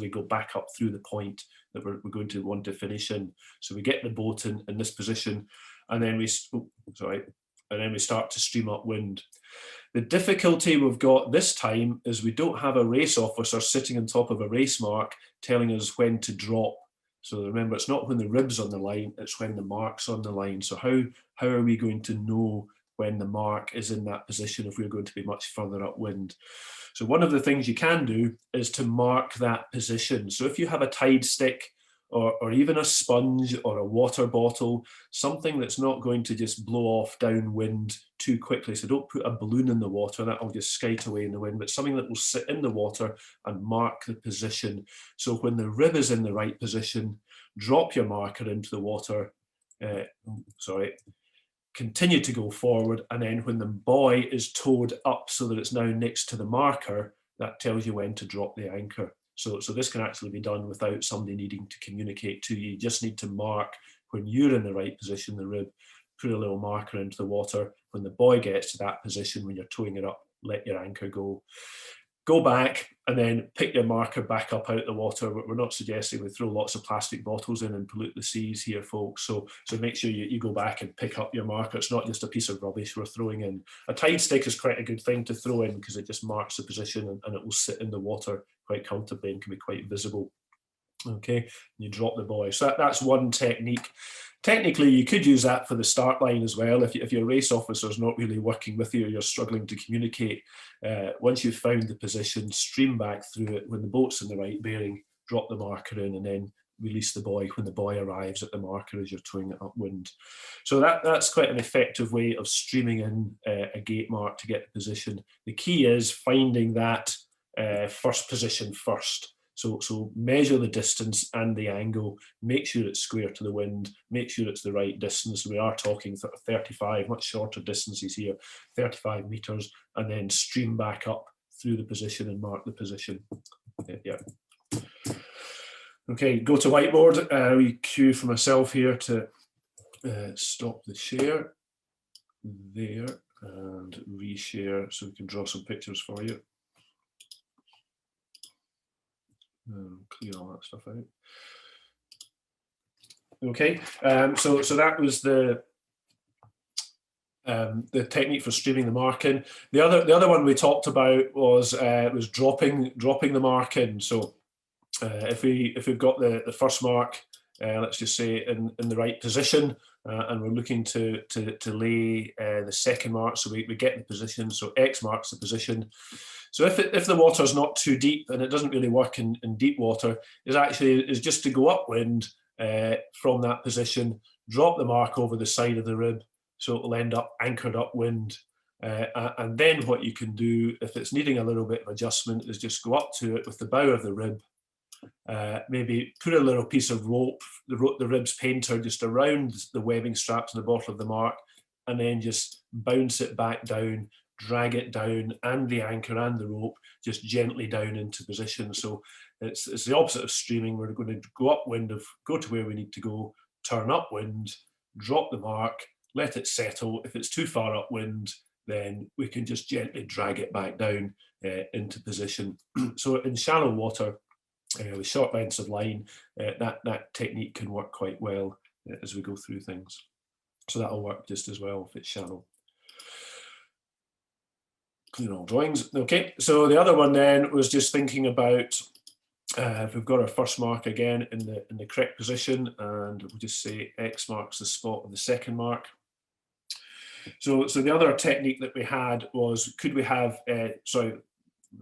we go back up through the point that we're going to want to finish in. So we get the boat in this position, and then we start to stream upwind. The difficulty we've got this time is we don't have a race officer sitting on top of a race mark telling us when to drop. So remember, it's not when the rib's on the line, it's when the mark's on the line. So how are we going to know when the mark is in that position if we're going to be much further upwind? So one of the things you can do is to mark that position. So if you have a tide stick, or even a sponge or a water bottle, something that's not going to just blow off downwind too quickly. So don't put a balloon in the water, that will just skate away in the wind, but something that will sit in the water and mark the position. So when the rib is in the right position, drop your marker into the water, continue to go forward, and then when the buoy is towed up so that it's now next to the marker, that tells you when to drop the anchor. So this can actually be done without somebody needing to communicate to you. You just need to mark when you're in the right position, the rib, put a little marker into the water. When the buoy gets to that position, when you're towing it up, let your anchor go. Go back and then pick your marker back up out the water. We're not suggesting we throw lots of plastic bottles in and pollute the seas here, folks. So make sure you go back and pick up your marker. It's not just a piece of rubbish we're throwing in. A tide stick is quite a good thing to throw in because it just marks the position and it will sit in the water quite comfortably and can be quite visible. Okay, and you drop the buoy. So that's one technique. Technically, you could use that for the start line as well. If your race officer is not really working with you, or you're struggling to communicate, once you've found the position, stream back through it. When the boat's in the right bearing, drop the marker in and then release the buoy when the buoy arrives at the marker as you're towing it upwind. So that's quite an effective way of streaming in a gate mark to get the position. The key is finding that first position first. So measure the distance and the angle, make sure it's square to the wind, make sure it's the right distance. We are talking 35, much shorter distances here, 35 meters, and then stream back up through the position and mark the position. Yeah. Okay, go to whiteboard. We cue for myself here to stop the share there and reshare so we can draw some pictures for you. Clear all that stuff out. Okay, so that was the technique for streaming the mark in. The other one we talked about was dropping the mark in. So if we've got the first mark, let's just say in the right position, and we're looking to lay the second mark, so we get the position. So X marks the position. So if the water's not too deep, and it doesn't really work in deep water, is just to go upwind from that position, drop the mark over the side of the rib, so it'll end up anchored upwind. And then what you can do, if it's needing a little bit of adjustment, is just go up to it with the bow of the rib, maybe put a little piece of rope, the rib's painter, just around the webbing straps in the bottom of the mark, and then just bounce it back down, drag it down, and the anchor and the rope just gently down into position. So it's the opposite of streaming. We're going to go upwind, go to where we need to go, turn upwind, drop the mark, let it settle. If it's too far upwind, then we can just gently drag it back down into position. So in shallow water, with short lengths of line, that technique can work quite well as we go through things. So that'll work just as well if it's shallow. Clear all drawings. Okay, so the other one then was just thinking about if we've got our first mark again in the correct position, and we'll just say X marks the spot of the second mark. So the other technique that we had was, could we have, sorry,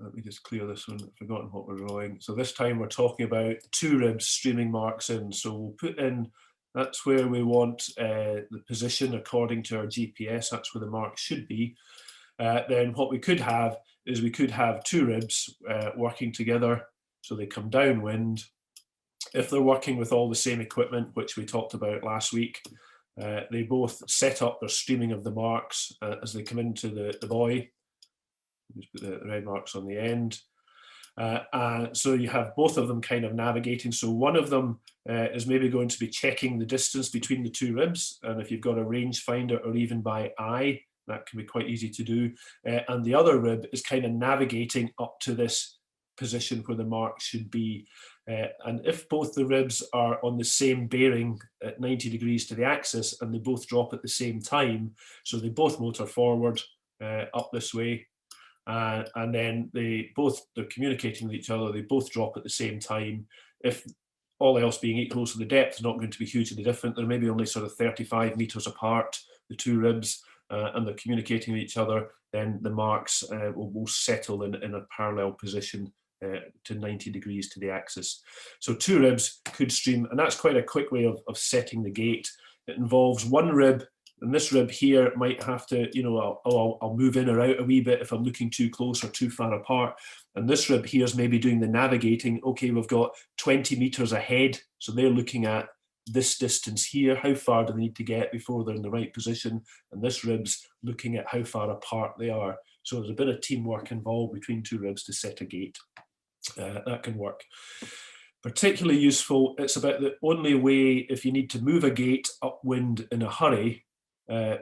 let me just clear this one, I've forgotten what we're drawing. So this time we're talking about 2 ribs streaming marks in. So we'll put in, that's where we want the position according to our GPS, that's where the mark should be. Then what we could have is we could have 2 ribs working together, so they come downwind. If they're working with all the same equipment, which we talked about last week, they both set up their streaming of the marks as they come into the buoy. Just put the red marks on the end. So you have both of them kind of navigating. So one of them is maybe going to be checking the distance between the 2 ribs. And if you've got a rangefinder or even by eye, that can be quite easy to do. And the other rib is kind of navigating up to this position where the mark should be. And if both the ribs are on the same bearing at 90 degrees to the axis and they both drop at the same time, so they both motor forward up this way, and then they're communicating with each other, they both drop at the same time. If all else being equal, so the depth is not going to be hugely different, they're maybe only sort of 35 meters apart, the 2 ribs, and they're communicating with each other, then the marks will settle in a parallel position to 90 degrees to the axis. So 2 ribs could stream, and that's quite a quick way of setting the gate. It involves 1 rib, and this rib here might have to, you know, I'll move in or out a wee bit if I'm looking too close or too far apart. And this rib here is maybe doing the navigating. Okay, we've got 20 meters ahead, so they're looking at this distance here, how far do they need to get before they're in the right position, and this rib's looking at how far apart they are. So there's a bit of teamwork involved between 2 ribs to set a gate. That can work. Particularly useful, it's about the only way, if you need to move a gate upwind in a hurry,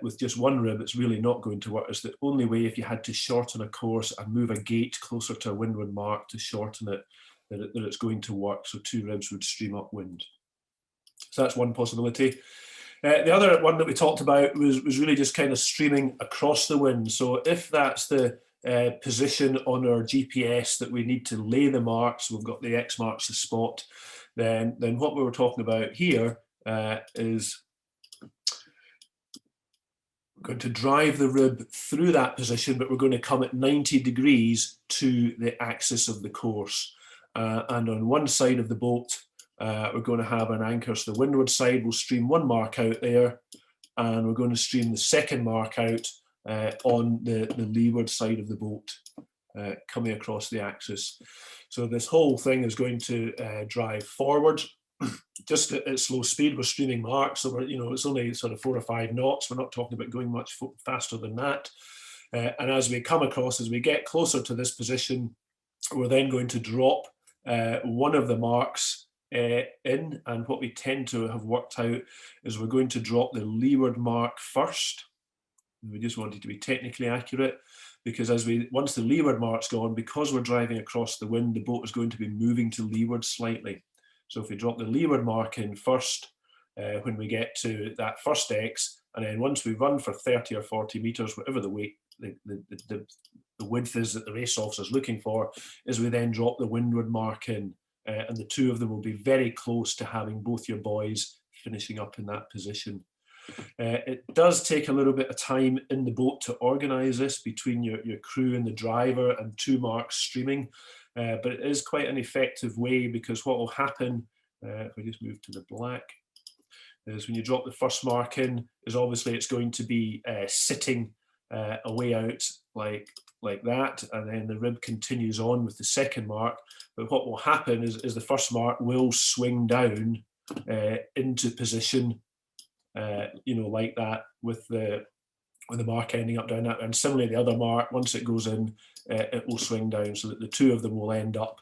with just 1 rib, it's really not going to work. It's the only way if you had to shorten a course and move a gate closer to a windward mark to shorten it, that it's going to work. So 2 ribs would stream upwind. So that's one possibility. The other one that we talked about was really just kind of streaming across the wind. So if that's the position on our GPS that we need to lay the marks, we've got the X marks the spot, then what we were talking about here is we're going to drive the rib through that position, but we're going to come at 90 degrees to the axis of the course. And on one side of the boat, we're going to have an anchor, so the windward side will stream 1 mark out there, and we're going to stream the second mark out on the leeward side of the boat, coming across the axis. So this whole thing is going to drive forward, just at slow speed. We're streaming marks, so we're, you know, it's only sort of 4 or 5 knots. We're not talking about going much faster than that. And as we come across, as we get closer to this position, we're then going to drop 1 of the marks in, and what we tend to have worked out is we're going to drop the leeward mark first. We just wanted to be technically accurate, because once the leeward mark's gone, because we're driving across the wind, the boat is going to be moving to leeward slightly. So if we drop the leeward mark in first, when we get to that first X, and then once we run for 30 or 40 meters, whatever the weight, the width is that the race officer is looking for, is we then drop the windward mark in, and the 2 of them will be very close to having both your buoys finishing up in that position. It does take a little bit of time in the boat to organise this between your crew and the driver and 2 marks streaming, but it is quite an effective way, because what will happen, if I just move to the black, is when you drop the first mark in, is obviously it's going to be sitting away out like that, and then the rib continues on with the second mark. But what will happen is the first mark will swing down into position, you know, like that, with the mark ending up down that. And similarly, the other mark, once it goes in, it will swing down, so that the 2 of them will end up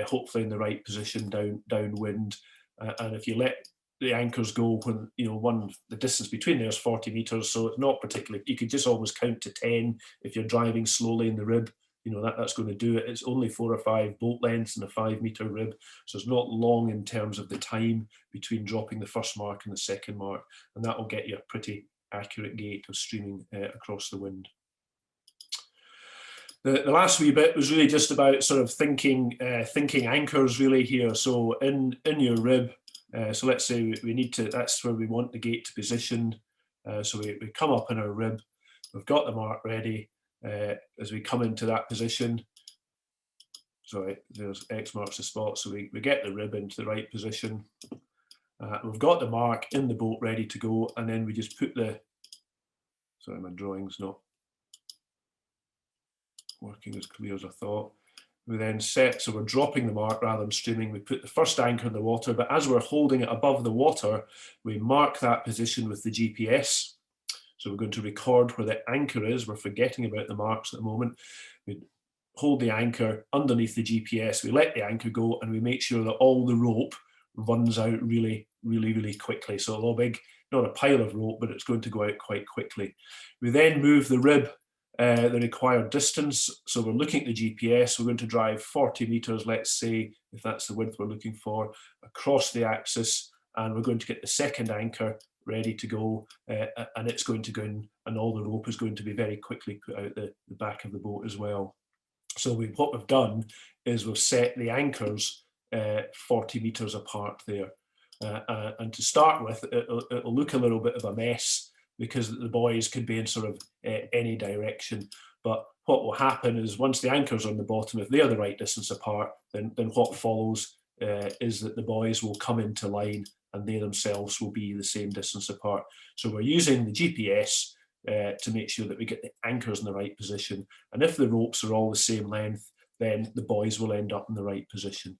hopefully in the right position downwind. And if you let the anchors go, when, you know, the distance between there is 40 meters, so it's not particularly, you could just almost count to 10 if you're driving slowly in the rib. You know, that's going to do it. It's only 4 or 5 boat lengths and a 5-meter rib, so it's not long in terms of the time between dropping the first mark and the second mark, and that will get you a pretty accurate gate of streaming across the wind. The last wee bit was really just about sort of thinking anchors really here. So in your rib, so let's say we need to, that's where we want the gate to position. So we come up in our rib, we've got the mark ready. As we come into that position, sorry, there's X marks the spot, so we get the rib into the right position. We've got the mark in the boat ready to go, and then we just put the, sorry, my drawing's not working as clear as I thought. We then set, so we're dropping the mark rather than streaming. We put the first anchor in the water, but as we're holding it above the water, we mark that position with the GPS. So we're going to record where the anchor is. We're forgetting about the marks at the moment. We hold the anchor underneath the GPS, we let the anchor go, and we make sure that all the rope runs out really quickly. So a little big, not a pile of rope, but it's going to go out quite quickly. We then move the rib the required distance. So we're looking at the GPS, we're going to drive 40 meters, let's say, if that's the width we're looking for, across the axis, and we're going to get the second anchor ready to go, and it's going to go in, and all the rope is going to be very quickly put out the back of the boat as well. So what we've done is we've set the anchors 40 meters apart there. And to start with, it'll look a little bit of a mess because the buoys could be in sort of any direction. But what will happen is once the anchors are on the bottom, if they're the right distance apart, then what follows is that the buoys will come into line and they themselves will be the same distance apart. So we're using the GPS to make sure that we get the anchors in the right position. And if the ropes are all the same length, then the buoys will end up in the right position.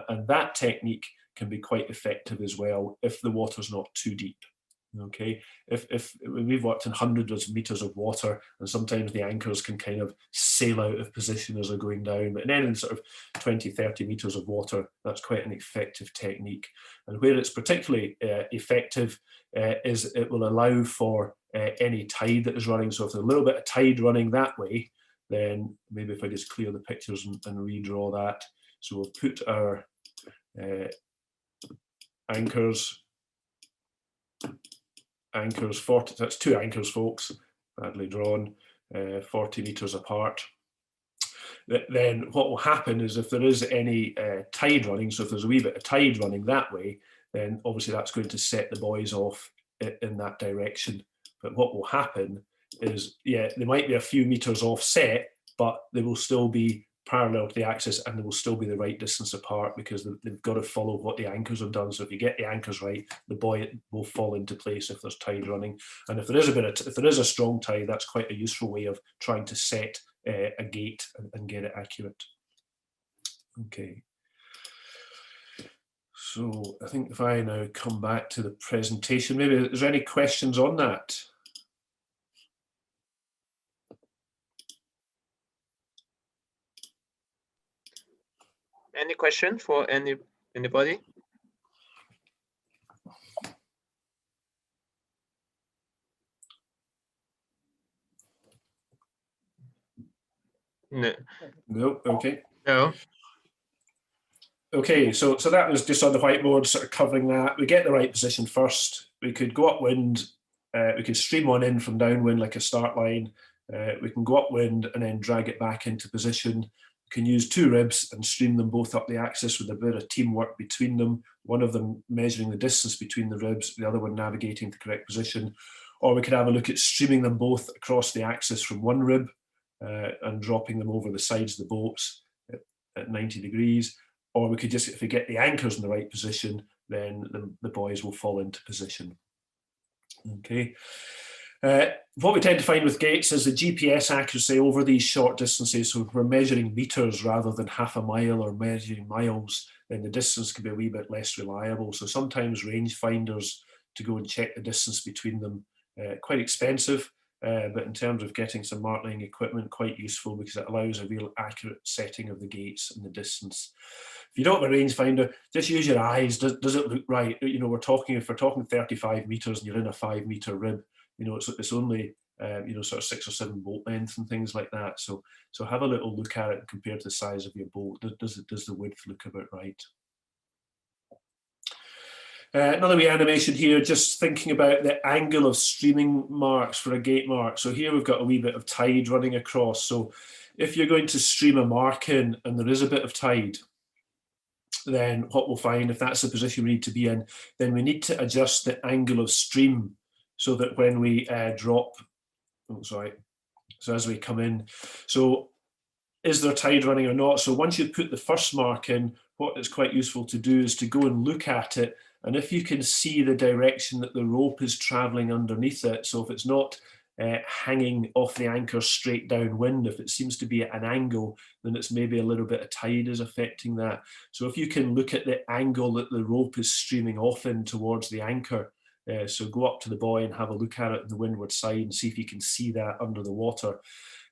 And that technique can be quite effective as well if the water's not too deep. Okay, if we've worked in hundreds of meters of water, and sometimes the anchors can kind of sail out of position as they're going down, but then in sort of 20-30 meters of water, that's quite an effective technique. And where it's particularly effective is it will allow for any tide that is running. So if there's a little bit of tide running that way, then maybe if I just clear the pictures and redraw that. So we'll put our anchors 40, that's 2 anchors, folks, badly drawn, 40 meters apart. Then what will happen is if there is any tide running, so if there's a wee bit of tide running that way, then obviously that's going to set the buoys off in that direction. But what will happen is, yeah, they might be a few meters offset, but they will still be parallel to the axis and they will still be the right distance apart because they've got to follow what the anchors have done. So if you get the anchors right, the buoy will fall into place if there's tide running. And if there is a strong tide, that's quite a useful way of trying to set a gate and get it accurate. Okay. So I think if I now come back to the presentation, maybe is there any questions on that? Any question for anybody? No. No. Okay. No. Okay, so that was just on the whiteboard, sort of covering that. We get the right position first. We could go upwind. We could stream one in from downwind like a start line. We can go upwind and then drag it back into position. We can use 2 ribs and stream them both up the axis with a bit of teamwork between them. One of them measuring the distance between the ribs, the other one navigating the correct position. Or we could have a look at streaming them both across the axis from one rib and dropping them over the sides of the boats at 90 degrees. Or we could just, if we get the anchors in the right position, then the buoys will fall into position. Okay. What we tend to find with gates is the GPS accuracy over these short distances. So if we're measuring meters rather than half a mile or measuring miles, then the distance can be a wee bit less reliable. So sometimes rangefinders to go and check the distance between them, quite expensive. But in terms of getting some mark-laying equipment, quite useful because it allows a real accurate setting of the gates and the distance. If you don't have a rangefinder, just use your eyes. Does it look right? You know, if we're talking 35 meters and you're in a 5-meter rib, you know, it's only you know, sort of 6 or 7 boat lengths and things like that. So have a little look at it compared to the size of your boat. Does the width look about right? Another wee animation here, just thinking about the angle of streaming marks for a gate mark. So here we've got a wee bit of tide running across. So if you're going to stream a mark in and there is a bit of tide, then what we'll find, if that's the position we need to be in, then we need to adjust the angle of stream so that when we drop Oh, sorry. So as we come in, so is there tide running or not? So once you put the first mark in, what is quite useful to do is to go and look at it. And if you can see the direction that the rope is traveling underneath it, so if it's not hanging off the anchor straight downwind, if it seems to be at an angle, then it's maybe a little bit of tide is affecting that. So if you can look at the angle that the rope is streaming off in towards the anchor, so go up to the buoy and have a look at it on the windward side and see if you can see that under the water.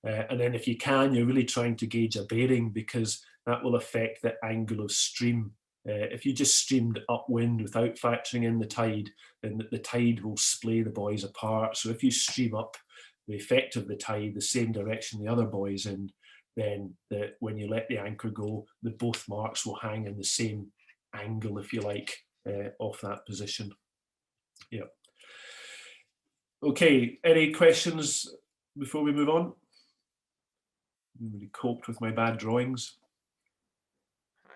And then if you can, you're really trying to gauge a bearing, because that will affect the angle of stream. If you just streamed upwind without factoring in the tide, then the tide will splay the buoys apart. So if you stream up the effect of the tide the same direction the other buoy's in, then when you let the anchor go, both marks will hang in the same angle, if you like, off that position. Yeah. Okay, any questions before we move on? I really coped with my bad drawings.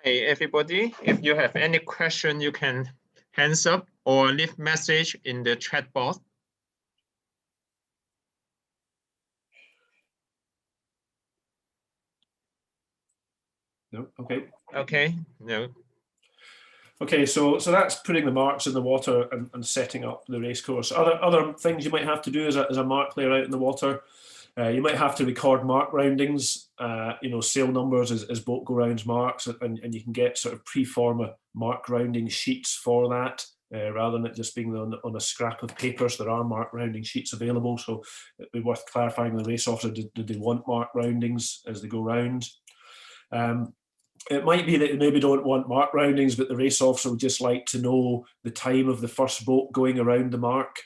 Hi, everybody. If you have any question, you can hands up or leave message in the chat box. No, okay. Okay, no. Okay, so that's putting the marks in the water and setting up the race course. Other things you might have to do as a mark player out in the water, you might have to record mark roundings, sail numbers as boat go rounds marks, and you can get sort of pre-forma mark rounding sheets for that, rather than it just being on a scrap of paper. So there are mark rounding sheets available, so it'd be worth clarifying with the race officer, do they want mark roundings as they go round? It might be that they maybe don't want mark roundings, but the race officer would just like to know the time of the first boat going around the mark,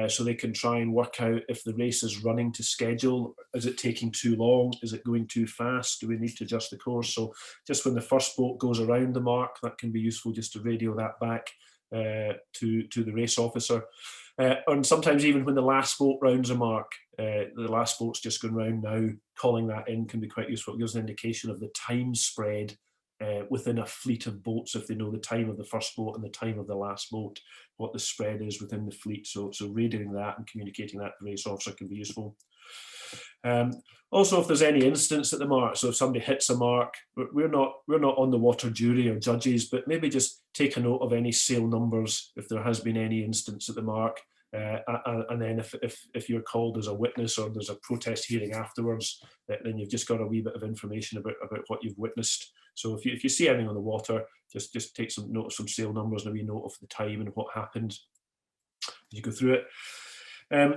so they can try and work out if the race is running to schedule. Is it taking too long? Is it going too fast? Do we need to adjust the course? So just when the first boat goes around the mark, that can be useful just to radio that back to the race officer. And sometimes even when the last boat rounds a mark, the last boat's just going round now, calling that in can be quite useful. It gives an indication of the time spread within a fleet of boats, if they know the time of the first boat and the time of the last boat, what the spread is within the fleet. So radioing that and communicating that to the race officer can be useful. Also, if there's any instance at the mark, so if somebody hits a mark, we're not on the water jury or judges, but maybe just take a note of any sail numbers if there has been any instance at the mark. And then if you're called as a witness or there's a protest hearing afterwards, then you've just got a wee bit of information about what you've witnessed. So if you see anything on the water, just take some note of some sail numbers and a wee note of the time and what happened as you go through it.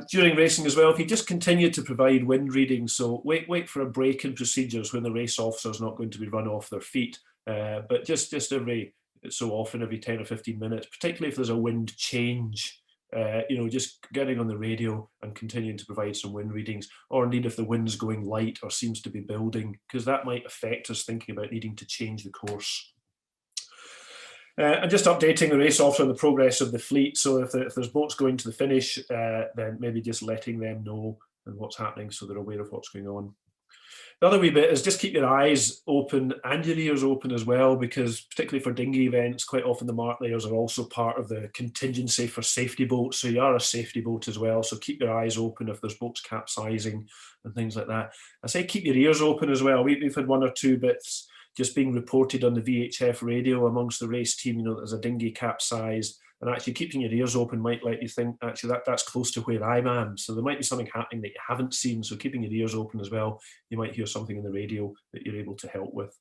During racing as well, if you just continue to provide wind readings, so wait for a break in procedures when the race officer is not going to be run off their feet, but just every so often, every 10 or 15 minutes, particularly if there's a wind change, just getting on the radio and continuing to provide some wind readings, or indeed if the wind's going light or seems to be building, because that might affect us thinking about needing to change the course. And just updating the race officer on the progress of the fleet. So if there's boats going to the finish, then maybe just letting them know and what's happening so they're aware of what's going on. The other wee bit is just keep your eyes open and your ears open as well, because particularly for dinghy events, quite often the mark layers are also part of the contingency for safety boats. So you are a safety boat as well. So keep your eyes open if there's boats capsizing and things like that. I say keep your ears open as well. We've had one or two bits just being reported on the VHF radio amongst the race team, that there's a dinghy capsized, and actually keeping your ears open might let you think, actually, that's close to where I am. So there might be something happening that you haven't seen. So keeping your ears open as well, you might hear something in the radio that you're able to help with.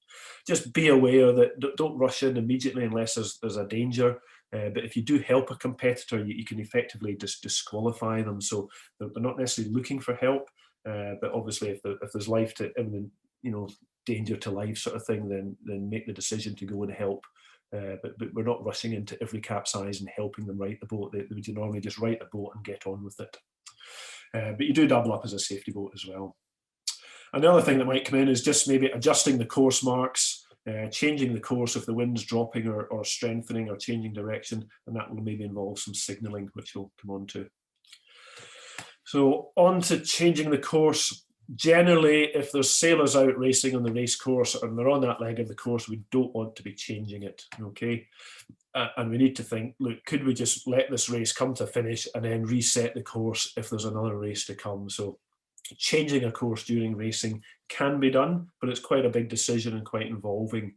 Just be aware that don't rush in immediately unless there's a danger. But if you do help a competitor, you can effectively just disqualify them. So they're not necessarily looking for help, but obviously if there's life to imminent, danger to life sort of thing, then make the decision to go and help. But we're not rushing into every capsize and helping them right the boat. They would normally just right the boat and get on with it. But you do double up as a safety boat as well. And the other thing that might come in is just maybe adjusting the course marks, changing the course if the wind's dropping or strengthening or changing direction, and that will maybe involve some signalling, which we'll come on to. So on to changing the course. Generally, if there's sailors out racing on the race course and they're on that leg of the course, we don't want to be changing it, okay? And we need to think, look, could we just let this race come to finish and then reset the course if there's another race to come? So changing a course during racing can be done, but it's quite a big decision and quite involving.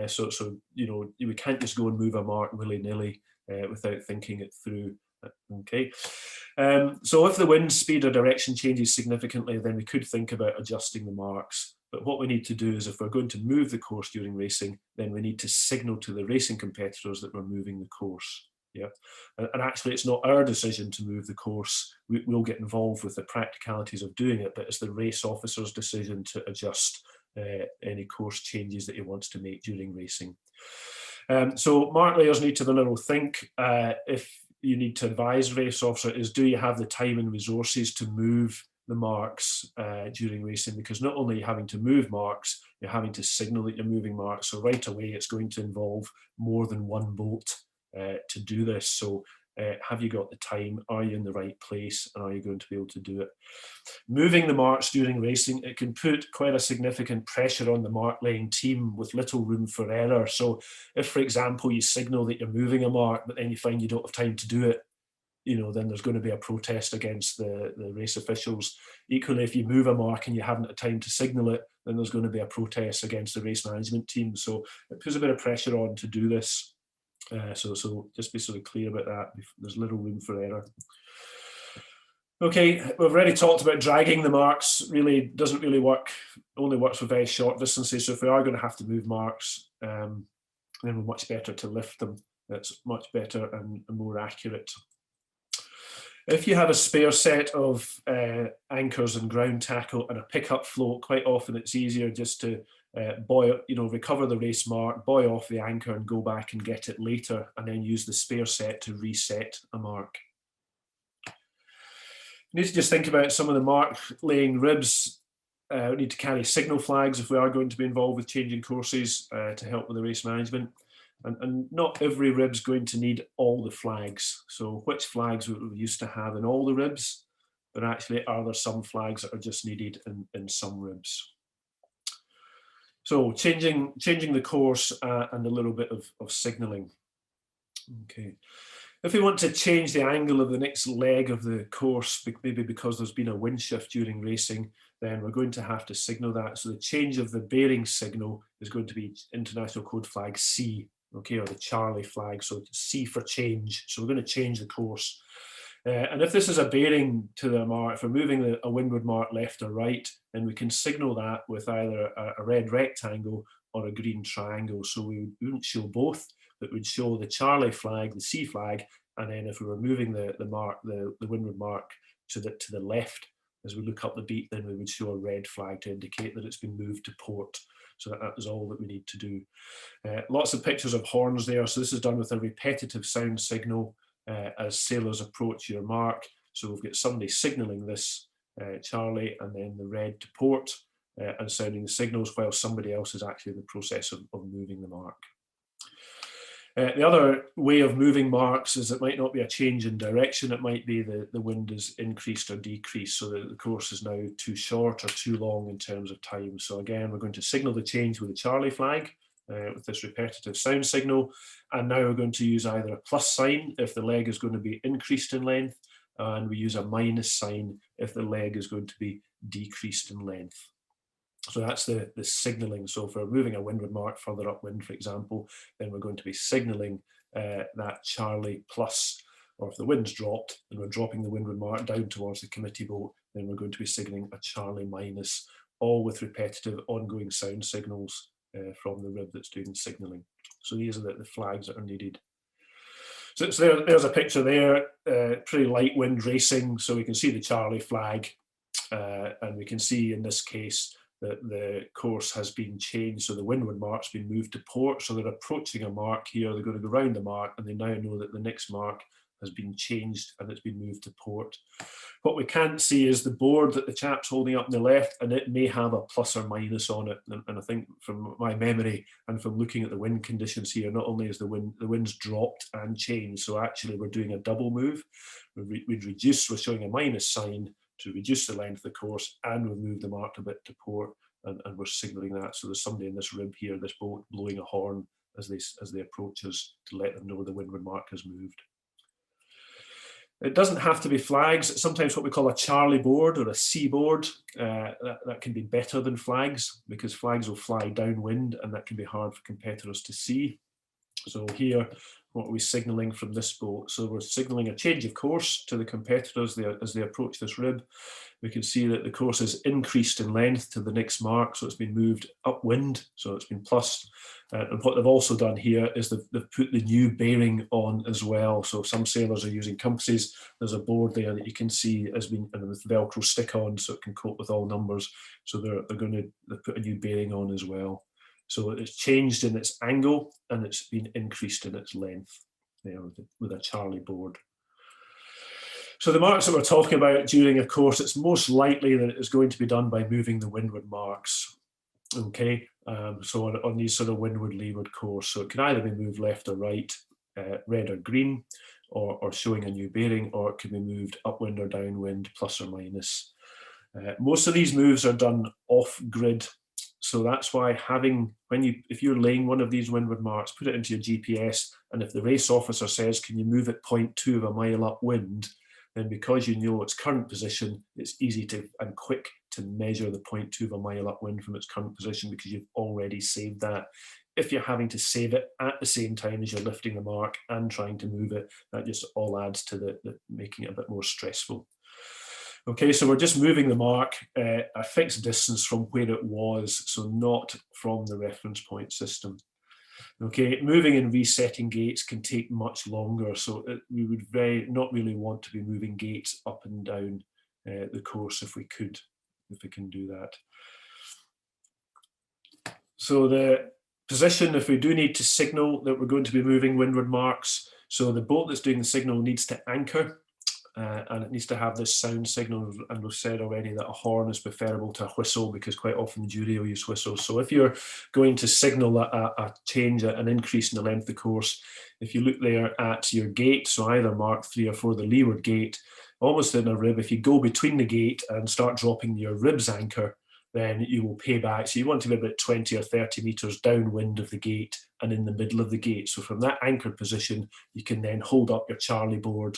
So you know, we can't just go and move a mark willy-nilly without thinking it through. Okay, so if the wind speed or direction changes significantly, then we could think about adjusting the marks. But what we need to do is, if we're going to move the course during racing, then we need to signal to the racing competitors that we're moving the course. Yeah, and actually it's not our decision to move the course. We'll get involved with the practicalities of doing it, but it's the race officer's decision to adjust any course changes that he wants to make during racing. So mark layers need to have a little think. If you need to advise race officer is, do you have the time and resources to move the marks during racing? Because not only are you having to move marks, you're having to signal that you're moving marks. So right away, it's going to involve more than one boat to do this. So have you got the time? Are you in the right place? And are you going to be able to do it? Moving the marks during racing, it can put quite a significant pressure on the mark laying team with little room for error. So if, for example, you signal that you're moving a mark, but then you find you don't have time to do it, you know, then there's going to be a protest against the race officials. Equally, if you move a mark and you haven't had time to signal it, then there's going to be a protest against the race management team. So it puts a bit of pressure on to do this. So just be sort of clear about that. There's little room for error. Okay, we've already talked about dragging the marks. Really doesn't really work, only works for very short distances. So if we are going to have to move marks, then we're much better to lift them. That's much better and more accurate. If you have a spare set of anchors and ground tackle and a pickup float, quite often it's easier just to recover the race mark, buoy off the anchor and go back and get it later, and then use the spare set to reset a mark. You need to just think about some of the mark laying ribs. We need to carry signal flags if we are going to be involved with changing courses to help with the race management. And not every rib's going to need all the flags. So which flags we used to have in all the ribs, but actually are there some flags that are just needed in some ribs. So changing the course and a little bit of signalling. Okay. If we want to change the angle of the next leg of the course, maybe because there's been a wind shift during racing, then we're going to have to signal that. So the change of the bearing signal is going to be International Code Flag C, okay, or the Charlie flag. So C for change. So we're going to change the course. And if this is a bearing to the mark, if we're moving a windward mark left or right, then we can signal that with either a red rectangle or a green triangle. So we wouldn't show both, but we'd show the Charlie flag, the C flag, and then if we were moving the windward mark to the left, as we look up the beat, then we would show a red flag to indicate that it's been moved to port. So that is all that we need to do. Lots of pictures of horns there. So this is done with a repetitive sound signal as sailors approach your mark. So we've got somebody signalling this Charlie and then the red to port and sounding the signals while somebody else is actually in the process of moving the mark. The other way of moving marks is it might not be a change in direction. It might be the wind is increased or decreased, so that the course is now too short or too long in terms of time. So again, we're going to signal the change with the Charlie flag with this repetitive sound signal. And now we're going to use either a plus sign if the leg is going to be increased in length, and we use a minus sign if the leg is going to be decreased in length. So that's the signalling. So if we're moving a windward mark further upwind, for example, then we're going to be signalling that Charlie plus, or if the wind's dropped and we're dropping the windward mark down towards the committee boat, then we're going to be signaling a Charlie minus, all with repetitive ongoing sound signals from the rib that's doing signalling. So these are the flags that are needed. So there's a picture there, pretty light wind racing. So we can see the Charlie flag and we can see in this case that the course has been changed. So the windward mark's been moved to port. So they're approaching a mark here. They're going to go round the mark and they now know that the next mark has been changed and it's been moved to port. What we can't see is the board that the chap's holding up on the left, and it may have a plus or minus on it. And I think from my memory and from looking at the wind conditions here, not only is the wind's dropped and changed, so actually we're doing a double move. We're showing a minus sign to reduce the length of the course, and we've moved the mark a bit to port, and we're signalling that. So there's somebody in this rib here, this boat, blowing a horn as they approach us to let them know the windward mark has moved. It doesn't have to be flags. It's sometimes what we call a Charlie board or a C board. That can be better than flags, because flags will fly downwind and that can be hard for competitors to see. So here, what are we signalling from this boat? So we're signalling a change of course to the competitors as they approach this rib. We can see that the course has increased in length to the next mark, so it's been moved upwind, so it's been plus. And what they've also done here is they've put the new bearing on as well. So some sailors are using compasses. There's a board there that you can see has been with Velcro stick on, so it can cope with all numbers. So they've put a new bearing on as well. So it's changed in its angle and it's been increased in its length there with a Charlie board. So the marks that we're talking about during a course, it's most likely that it is going to be done by moving the windward marks. Okay, so on these sort of windward leeward course, so it can either be moved left or right, red or green, or showing a new bearing, or it can be moved upwind or downwind, plus or minus. Most of these moves are done off grid. So that's why if you're laying one of these windward marks, put it into your GPS, and if the race officer says, can you move it 0.2 of a mile upwind, then because you know its current position, it's easy and quick to measure the 0.2 of a mile upwind from its current position, because you've already saved that. If you're having to save it at the same time as you're lifting the mark and trying to move it, that just all adds to the making it a bit more stressful. Okay, so we're just moving the mark a fixed distance from where it was, so not from the reference point system. Okay, moving and resetting gates can take much longer, so we would not really want to be moving gates up and down the course if we can do that. So the position, if we do need to signal that we're going to be moving windward marks, so the boat that's doing the signal needs to anchor. And it needs to have this sound signal, and we've said already that a horn is preferable to a whistle, because quite often the jury will use whistles. So if you're going to signal a change, an increase in the length of the course, if you look there at your gate, so either mark 3 or 4, the leeward gate, almost in a rib, if you go between the gate and start dropping your ribs anchor, then you will pay back. So you want to be about 20 or 30 meters downwind of the gate and in the middle of the gate. So from that anchored position, you can then hold up your Charlie board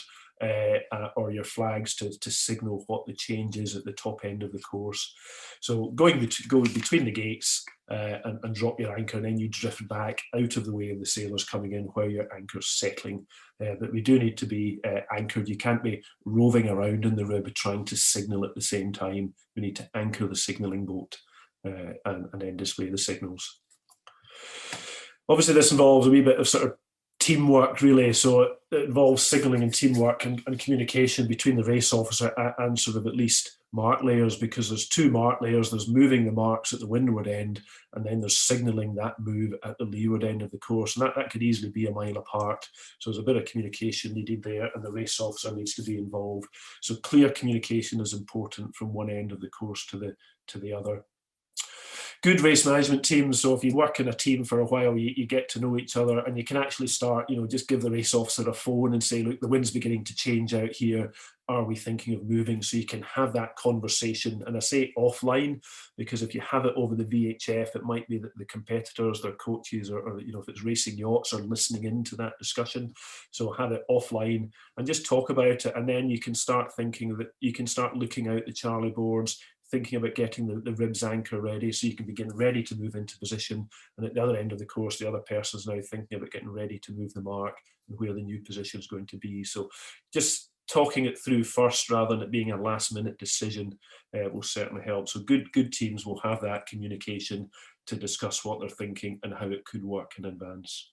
or your flags to signal what the change is at the top end of the course. So go between the gates and drop your anchor, and then you drift back out of the way of the sailors coming in while your anchor's settling. But we do need to be anchored. You can't be roving around in the rib trying to signal at the same time. We need to anchor the signalling boat and then display the signals. Obviously, this involves a wee bit of sort of teamwork, really. So it involves signalling and teamwork and communication between the race officer and sort of at least mark layers, because there's 2 mark layers. There's moving the marks at the windward end, and then there's signalling that move at the leeward end of the course, and that could easily be a mile apart. So there's a bit of communication needed there, and the race officer needs to be involved. So clear communication is important from one end of the course to the other. Good race management teams, so if you work in a team for a while, you get to know each other, and you can actually start, just give the race officer a phone and say, look, the wind's beginning to change out here. Are we thinking of moving? So you can have that conversation, and I say offline, because if you have it over the VHF, it might be that the competitors, their coaches, or if it's racing yachts, are listening into that discussion. So have it offline and just talk about it, and then you can start thinking that you can start looking out the Charlie boards, thinking about getting the ribs anchor ready, so you can begin ready to move into position. And at the other end of the course, the other person's now thinking about getting ready to move the mark and where the new position is going to be. So just talking it through first rather than it being a last minute decision will certainly help. So good teams will have that communication to discuss what they're thinking and how it could work in advance.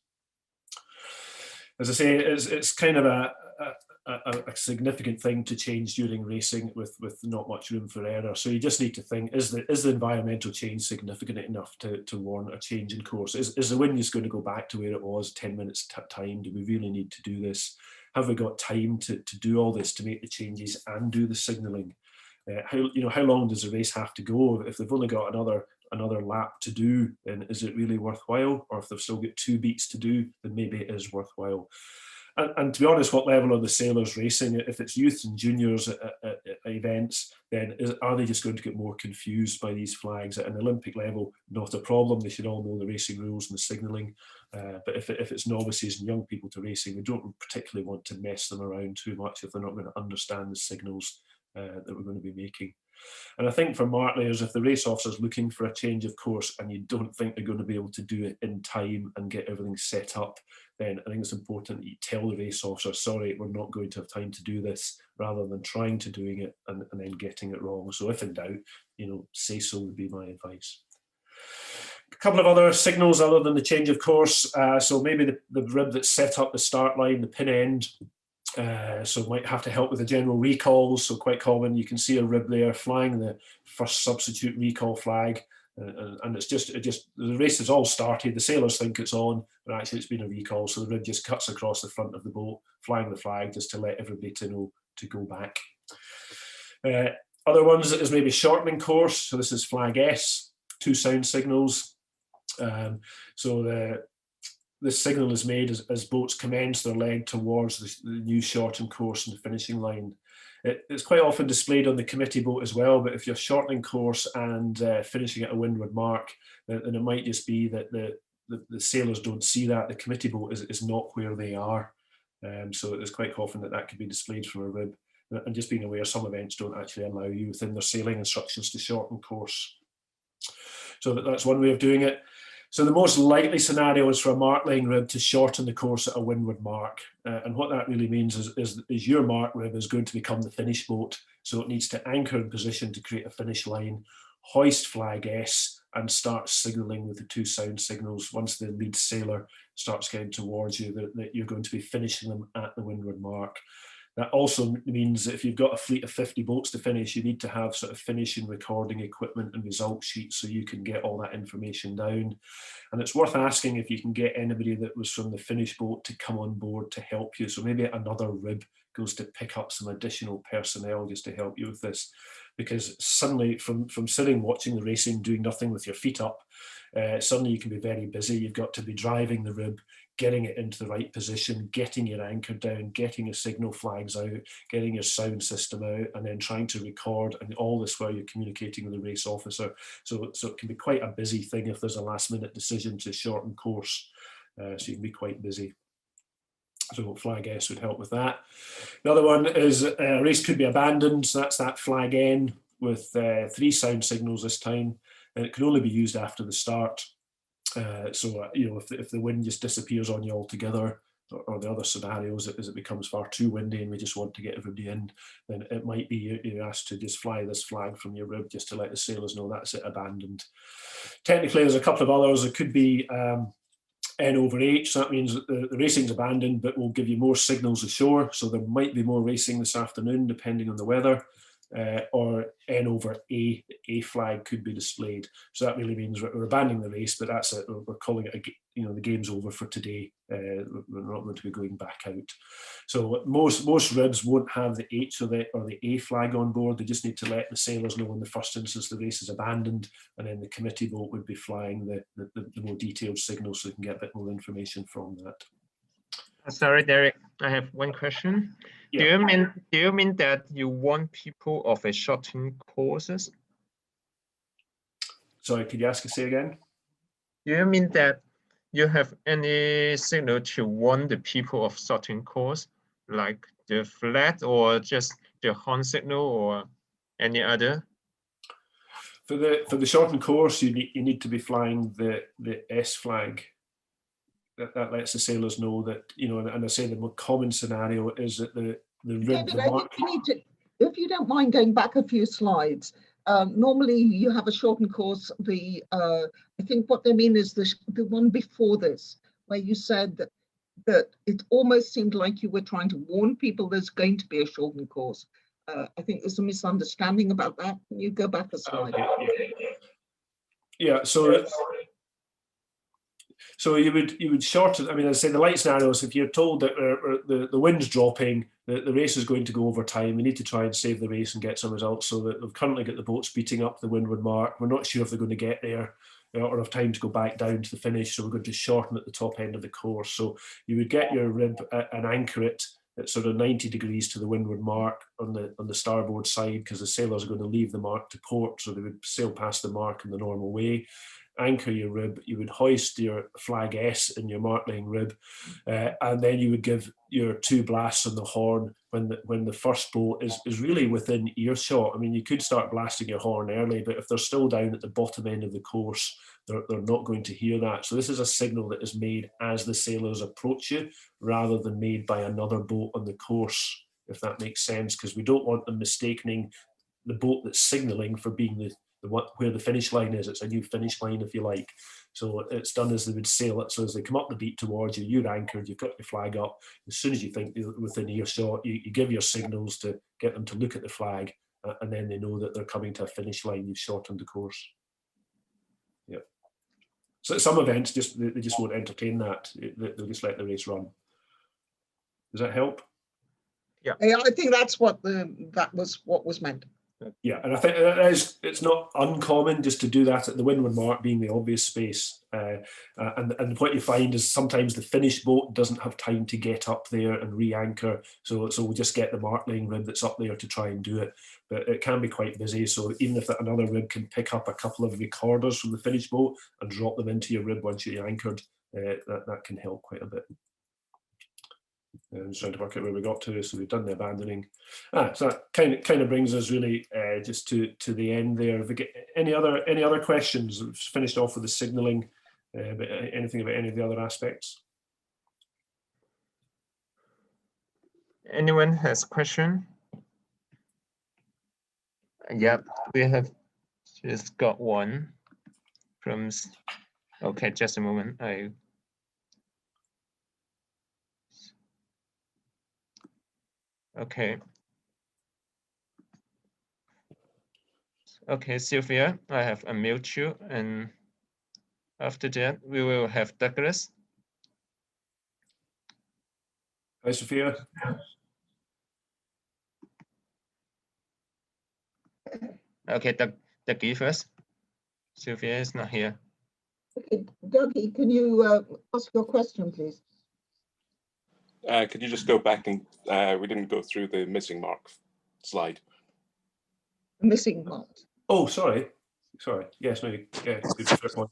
As I say, it's kind of a significant thing to change during racing with not much room for error. So you just need to think, is the environmental change significant enough to warrant a change in course? Is the wind just going to go back to where it was 10 minutes time? Do we really need to do this? Have we got time to do all this, to make the changes and do the signalling? How long does the race have to go? If they've only got another lap to do, then is it really worthwhile? Or if they've still got 2 beats to do, then maybe it is worthwhile. And to be honest, what level are the sailors racing? If it's youths and juniors at events, then are they just going to get more confused by these flags? At an Olympic level, not a problem. They should all know the racing rules and the signalling. But if it's novices and young people to racing, we don't particularly want to mess them around too much if they're not going to understand the signals that we're going to be making. And I think for marklayers, if the race officer's looking for a change of course and you don't think they're going to be able to do it in time and get everything set up, then I think it's important that you tell the race officer, sorry, we're not going to have time to do this, rather than trying to doing it and then getting it wrong. So if in doubt, say so would be my advice. A couple of other signals other than the change of course. So maybe the rib that's set up the start line, the pin end, so might have to help with the general recalls. So quite common, you can see a rib there flying the first substitute recall flag, and it's just the race has all started. The sailors think it's on, but actually it's been a recall. So the rib just cuts across the front of the boat, flying the flag just to let everybody to know to go back. Other ones is maybe shortening course. So this is flag S, 2 sound signals. So the signal is made as boats commence their leg towards the new shortened course and the finishing line. It's quite often displayed on the committee boat as well, but if you're shortening course and finishing at a windward mark, then it might just be that the sailors don't see that. The committee boat is not where they are. So it's quite often that could be displayed from a rib. And just being aware, some events don't actually allow you within their sailing instructions to shorten course. So that's one way of doing it. So the most likely scenario is for a mark laying rib to shorten the course at a windward mark. And what that really means is your mark rib is going to become the finish boat. So it needs to anchor in position to create a finish line, hoist flag S, and start signalling with the 2 sound signals once the lead sailor starts getting towards you that you're going to be finishing them at the windward mark. That also means that if you've got a fleet of 50 boats to finish, you need to have sort of finishing recording equipment and result sheets so you can get all that information down. And it's worth asking if you can get anybody that was from the finish boat to come on board to help you. So maybe another rib goes to pick up some additional personnel just to help you with this. Because suddenly from sitting watching the racing, doing nothing with your feet up, suddenly you can be very busy. You've got to be driving the rib, getting it into the right position, getting your anchor down, getting your signal flags out, getting your sound system out, and then trying to record, and all this while you're communicating with the race officer. So it can be quite a busy thing if there's a last minute decision to shorten course. So you can be quite busy. So flag S would help with that. The other one is a race could be abandoned. So that's that flag N with 3 sound signals this time, and it can only be used after the start. So if the wind just disappears on you altogether, or the other scenarios is it becomes far too windy and we just want to get everybody in, then it might be you're asked to just fly this flag from your rib just to let the sailors know that's it, abandoned. Technically, there's a couple of others. It could be N over H, so that means that the racing's abandoned, but we'll give you more signals ashore. So there might be more racing this afternoon, depending on the weather. Or N over A, the A flag could be displayed. So that really means we're abandoning the race, but that's it. We're calling it, the game's over for today. We're not going to be going back out. So most ribs won't have the H or the A flag on board. They just need to let the sailors know in the first instance the race is abandoned, and then the committee boat would be flying the more detailed signals so they can get a bit more information from that. Sorry, Derek, I have one question. Yeah. Do you mean that you want people of a shortened courses? Sorry, could you ask us again? Do you mean that you have any signal to warn the people of shortened course, like the flag or just the horn signal or any other? For the shortened course, you need to be flying the S flag. That lets the sailors know that, and I say the more common scenario is that the rib. David, if you don't mind going back a few slides, normally you have a shortened course. I think what they mean is the one before this, where you said that it almost seemed like you were trying to warn people there's going to be a shortened course. I think there's a misunderstanding about that. Can you go back a slide? Yeah, so So you would shorten. I mean, as I say, the light scenarios. If you're told that the wind's dropping, the race is going to go over time. We need to try and save the race and get some results. So that we've currently got the boats beating up the windward mark. We're not sure if they're going to get there or have time to go back down to the finish. So we're going to shorten at the top end of the course. So you would get your rib and anchor it at sort of 90 degrees to the windward mark on the starboard side, because the sailors are going to leave the mark to port, so they would sail past the mark in the normal way. Anchor your rib, you would hoist your flag S in your mark laying rib, and then you would give your 2 blasts on the horn when the first boat is really within earshot. I mean, you could start blasting your horn early, but if they're still down at the bottom end of the course, they're not going to hear that. So this is a signal that is made as the sailors approach you, rather than made by another boat on the course, if that makes sense, because we don't want them mistaking the boat that's signalling for being where the finish line is. It's a new finish line, if you like. So it's done as they would sail it. So as they come up the beat towards you, you're anchored, you've got your flag up. As soon as you think you're within earshot, you give your signals to get them to look at the flag, and then they know that they're coming to a finish line. You've shortened the course. Yeah. So at some events, they just won't entertain that. They'll just let the race run. Does that help? Yeah, I think that's what was meant. Yeah, and I think it's not uncommon just to do that at the windward mark being the obvious space. And what you find is sometimes the finished boat doesn't have time to get up there and re-anchor. So we'll just get the mark laying rib that's up there to try and do it. But it can be quite busy. So even if another rib can pick up a couple of recorders from the finished boat and drop them into your rib once you're anchored, that can help quite a bit. I'm just trying to work out where we got to. So we've done the abandoning. So that kind of brings us really just to the end there. If we get any other questions? We've finished off with the signalling, but anything about any of the other aspects? Anyone has a question? Yep, we have just got one from. Okay, just a moment. Okay. Okay, Sylvia, I have unmuted you, and after that, we will have Douglas. Hi, Sophia. Okay, Dougie first. Sylvia is not here. Okay, Dougie, can you ask your question, please? Could you just go back and we didn't go through the missing mark slide. Missing mark. Oh, sorry. Yes, no, yeah, good first one.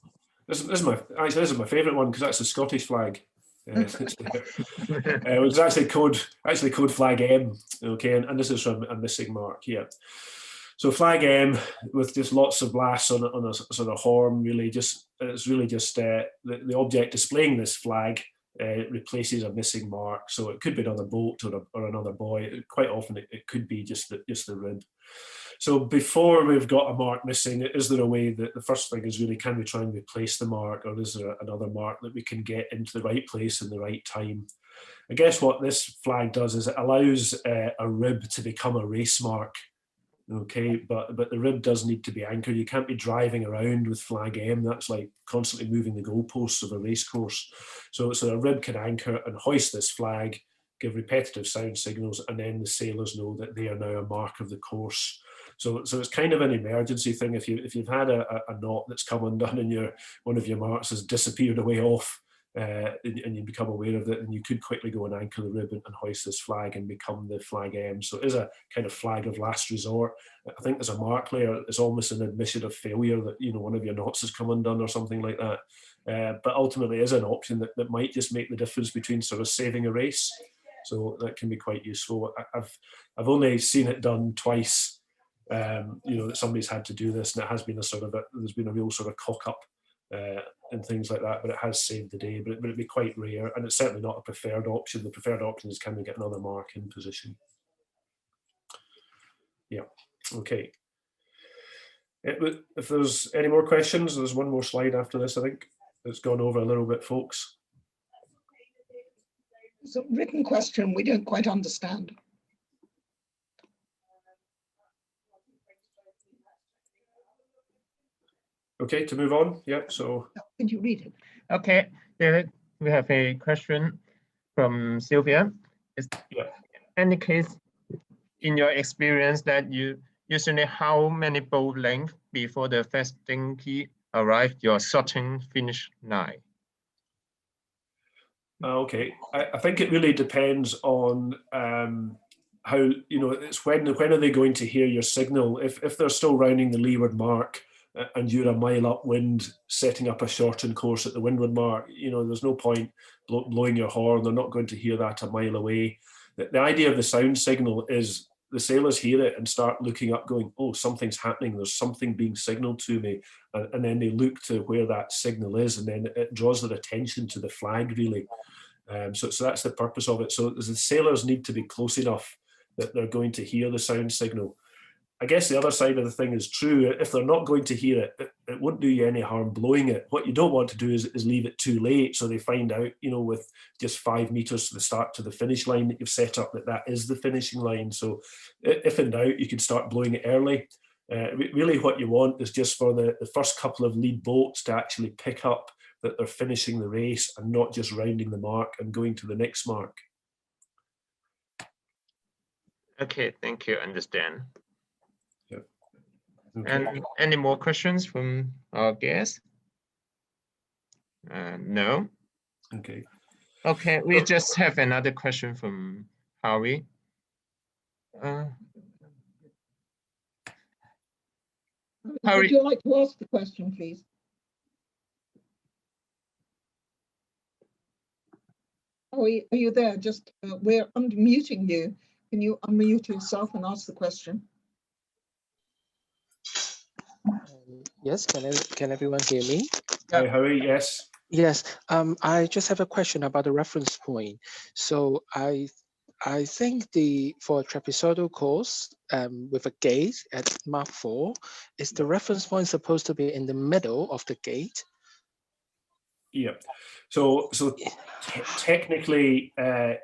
This is my favourite one because that's the Scottish flag. It was actually code flag M. Okay, and this is from a missing mark. Yeah. So flag M with just lots of blasts on a sort of horn. Really, it's really just the object displaying this flag replaces a missing mark. So it could be another boat or another buoy. Quite often it could be just the rib. So before we've got a mark missing, is there a way that the first thing is really, can we try and replace the mark, or is there another mark that we can get into the right place in the right time? I guess what this flag does is it allows a rib to become a race mark. Okay, but the rib does need to be anchored. You can't be driving around with flag M. That's like constantly moving the goalposts of a race course. So a rib can anchor and hoist this flag, give repetitive sound signals, and then the sailors know that they are now a mark of the course. So it's kind of an emergency thing. If you've had a knot that's come undone and one of your marks has disappeared away off, and you become aware of it, and you could quickly go and anchor the rib and hoist this flag and become the flag M. So it is a kind of flag of last resort. I think there's a mark layer. It's almost an admission of failure that one of your knots has come undone or something like that. But ultimately, it is an option that might just make the difference between sort of saving a race. So that can be quite useful. I've only seen it done twice. That somebody's had to do this, and it has been there's been a real sort of cock up and things like that, but it has saved the day. But it'd be quite rare, and it's certainly not a preferred option. The preferred option is, can we get another mark in position? Yeah. Okay. If there's any more questions, there's one more slide after this. I think it's gone over a little bit, folks. It's a written question we don't quite understand. Okay, to move on. Yeah, so. Can you read it? Okay, there we have a question from Sylvia. Is any case in your experience that you usually how many boat length before the fasting key arrive your sorting finish line? Okay, I think it really depends on how, you know, it's when are they going to hear your signal. If they're still rounding the leeward mark and you're a mile upwind setting up a shortened course at the windward mark, you know, there's no point blowing your horn. They're not going to hear that a mile away. The idea of the sound signal is the sailors hear it and start looking up going, oh, something's happening, there's something being signaled to me, and then they look to where that signal is, and then it draws their attention to the flag really. So that's the purpose of it. So the sailors need to be close enough that they're going to hear the sound signal. I guess the other side of the thing is true. If they're not going to hear it, it won't do you any harm blowing it. What you don't want to do is leave it too late, so they find out, you know, with just 5 meters to the start to the finish line that you've set up, that is the finishing line. So if in doubt, you can start blowing it early. Really what you want is just for the first couple of lead boats to actually pick up that they're finishing the race and not just rounding the mark and going to the next mark. Okay, thank you, understand. Okay. And any more questions from our guests? No. Okay. Okay, we just have another question from Howie. Would you like to ask the question, please? Are you there? Just we're unmuting you. Can you unmute yourself and ask the question? Yes, can everyone hear me? Hi, Howie, yes. Yes, I just have a question about the reference point. So I think for a trapezoidal course with a gate at Mark 4, is the reference point supposed to be in the middle of the gate? Yeah. So technically,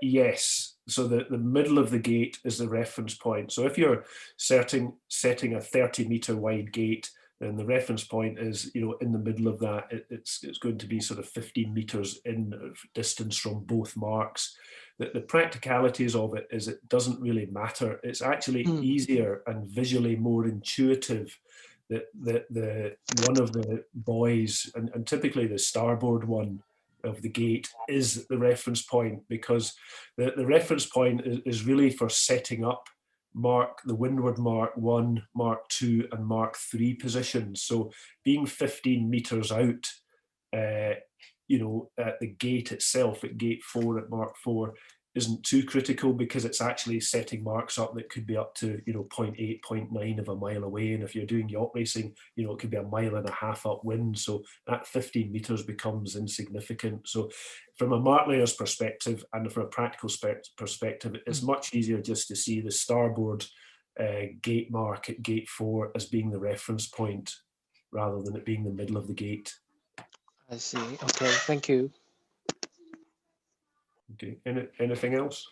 yes. So the middle of the gate is the reference point. So if you're setting a 30-meter wide gate, then the reference point is, you know, in the middle of that. It's going to be sort of 15 meters in distance from both marks. The practicalities of it is it doesn't really matter. It's actually easier and visually more intuitive that the one of the buoys, and typically the starboard one of the gate, is the reference point, because the reference point is really for setting up the windward Mark 1, Mark 2 and Mark 3 positions. So being 15 meters out, you know, at the gate itself, at gate 4 at Mark 4, isn't too critical, because it's actually setting marks up that could be up to, you know, 0.8, 0.9 of a mile away. And if you're doing yacht racing, you know, it could be 1.5 miles upwind. So that 15 meters becomes insignificant. So from a mark layer's perspective and from a practical perspective, it's much easier just to see the starboard gate mark at gate 4 as being the reference point, rather than it being the middle of the gate. I see. Okay, thank you. Okay, anything else?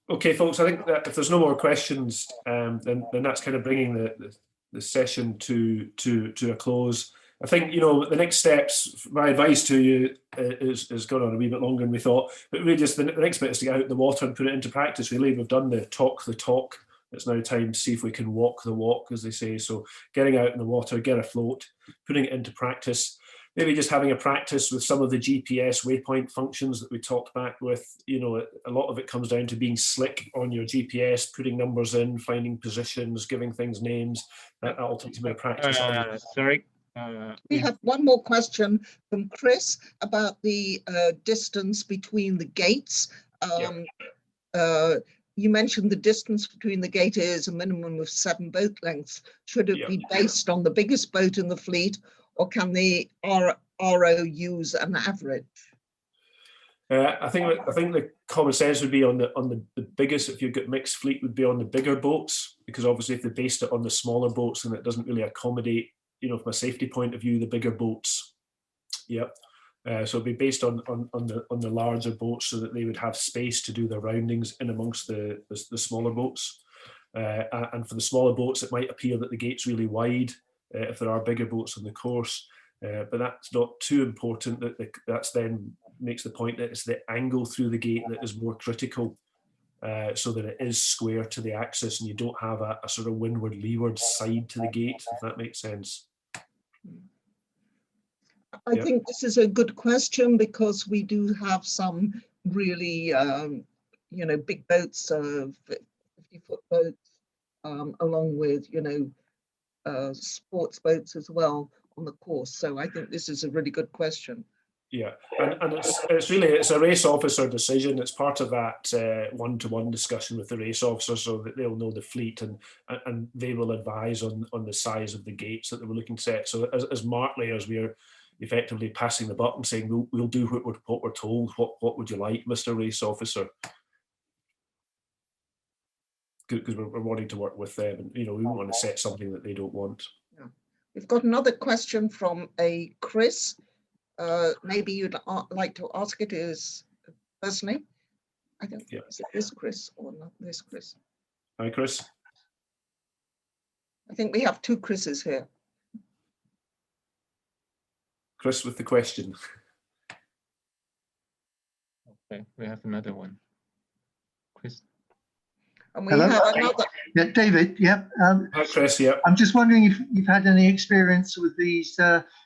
Okay, folks, I think that if there's no more questions, then that's kind of bringing the session to a close. I think, you know, the next steps, my advice to you is gone on a wee bit longer than we thought, but really just the next bit is to get out in the water and put it into practice, really. We've done the talk. It's now time to see if we can walk the walk, as they say. So getting out in the water, get afloat, putting it into practice, maybe just having a practice with some of the GPS waypoint functions that we talked back with. You know, a lot of it comes down to being slick on your GPS, putting numbers in, finding positions, giving things names. That ultimately practice. Sorry. We have one more question from Chris about the distance between the gates. You mentioned the distance between the gate is a minimum of 7 boat lengths. Should it be based on the biggest boat in the fleet, or can the RO use an average? I think the common sense would be on the biggest. If you've got mixed fleet, would be on the bigger boats, because obviously if they based it on the smaller boats, then it doesn't really accommodate, you know, from a safety point of view, the bigger boats. Yep. So it'd be based on the larger boats, so that they would have space to do their roundings in amongst the smaller boats. And for the smaller boats, it might appear that the gate's really wide if there are bigger boats on the course, but that's not too important. That's then makes the point that it's the angle through the gate that is more critical, so that it is square to the axis and you don't have a sort of windward leeward side to the gate, if that makes sense. I think this is a good question, because we do have some really, you know, big boats, 50-foot boats, along with, you know, sports boats as well on the course. So I think this is a really good question. Yeah, and it's a race officer decision. It's part of that one-to-one discussion with the race officer, so that they'll know the fleet and they will advise on the size of the gates that they were looking to set. So as mark layers, we are effectively passing the buck and saying we'll do what we're told. What would you like, Mr. Race Officer? Because we're wanting to work with them, and you know, we don't want to set something that they don't want. Yeah. We've got another question from a Chris. Maybe you'd like to ask it is personally. I don't know, is it this Chris or not this Chris? Hi, Chris. I think we have two Chris's here. Chris with the question. Okay, we have another one. Chris. And we Hello? have another. Yeah, David. Yeah. Hi, Chris. Yeah. I'm just wondering if you've had any experience with these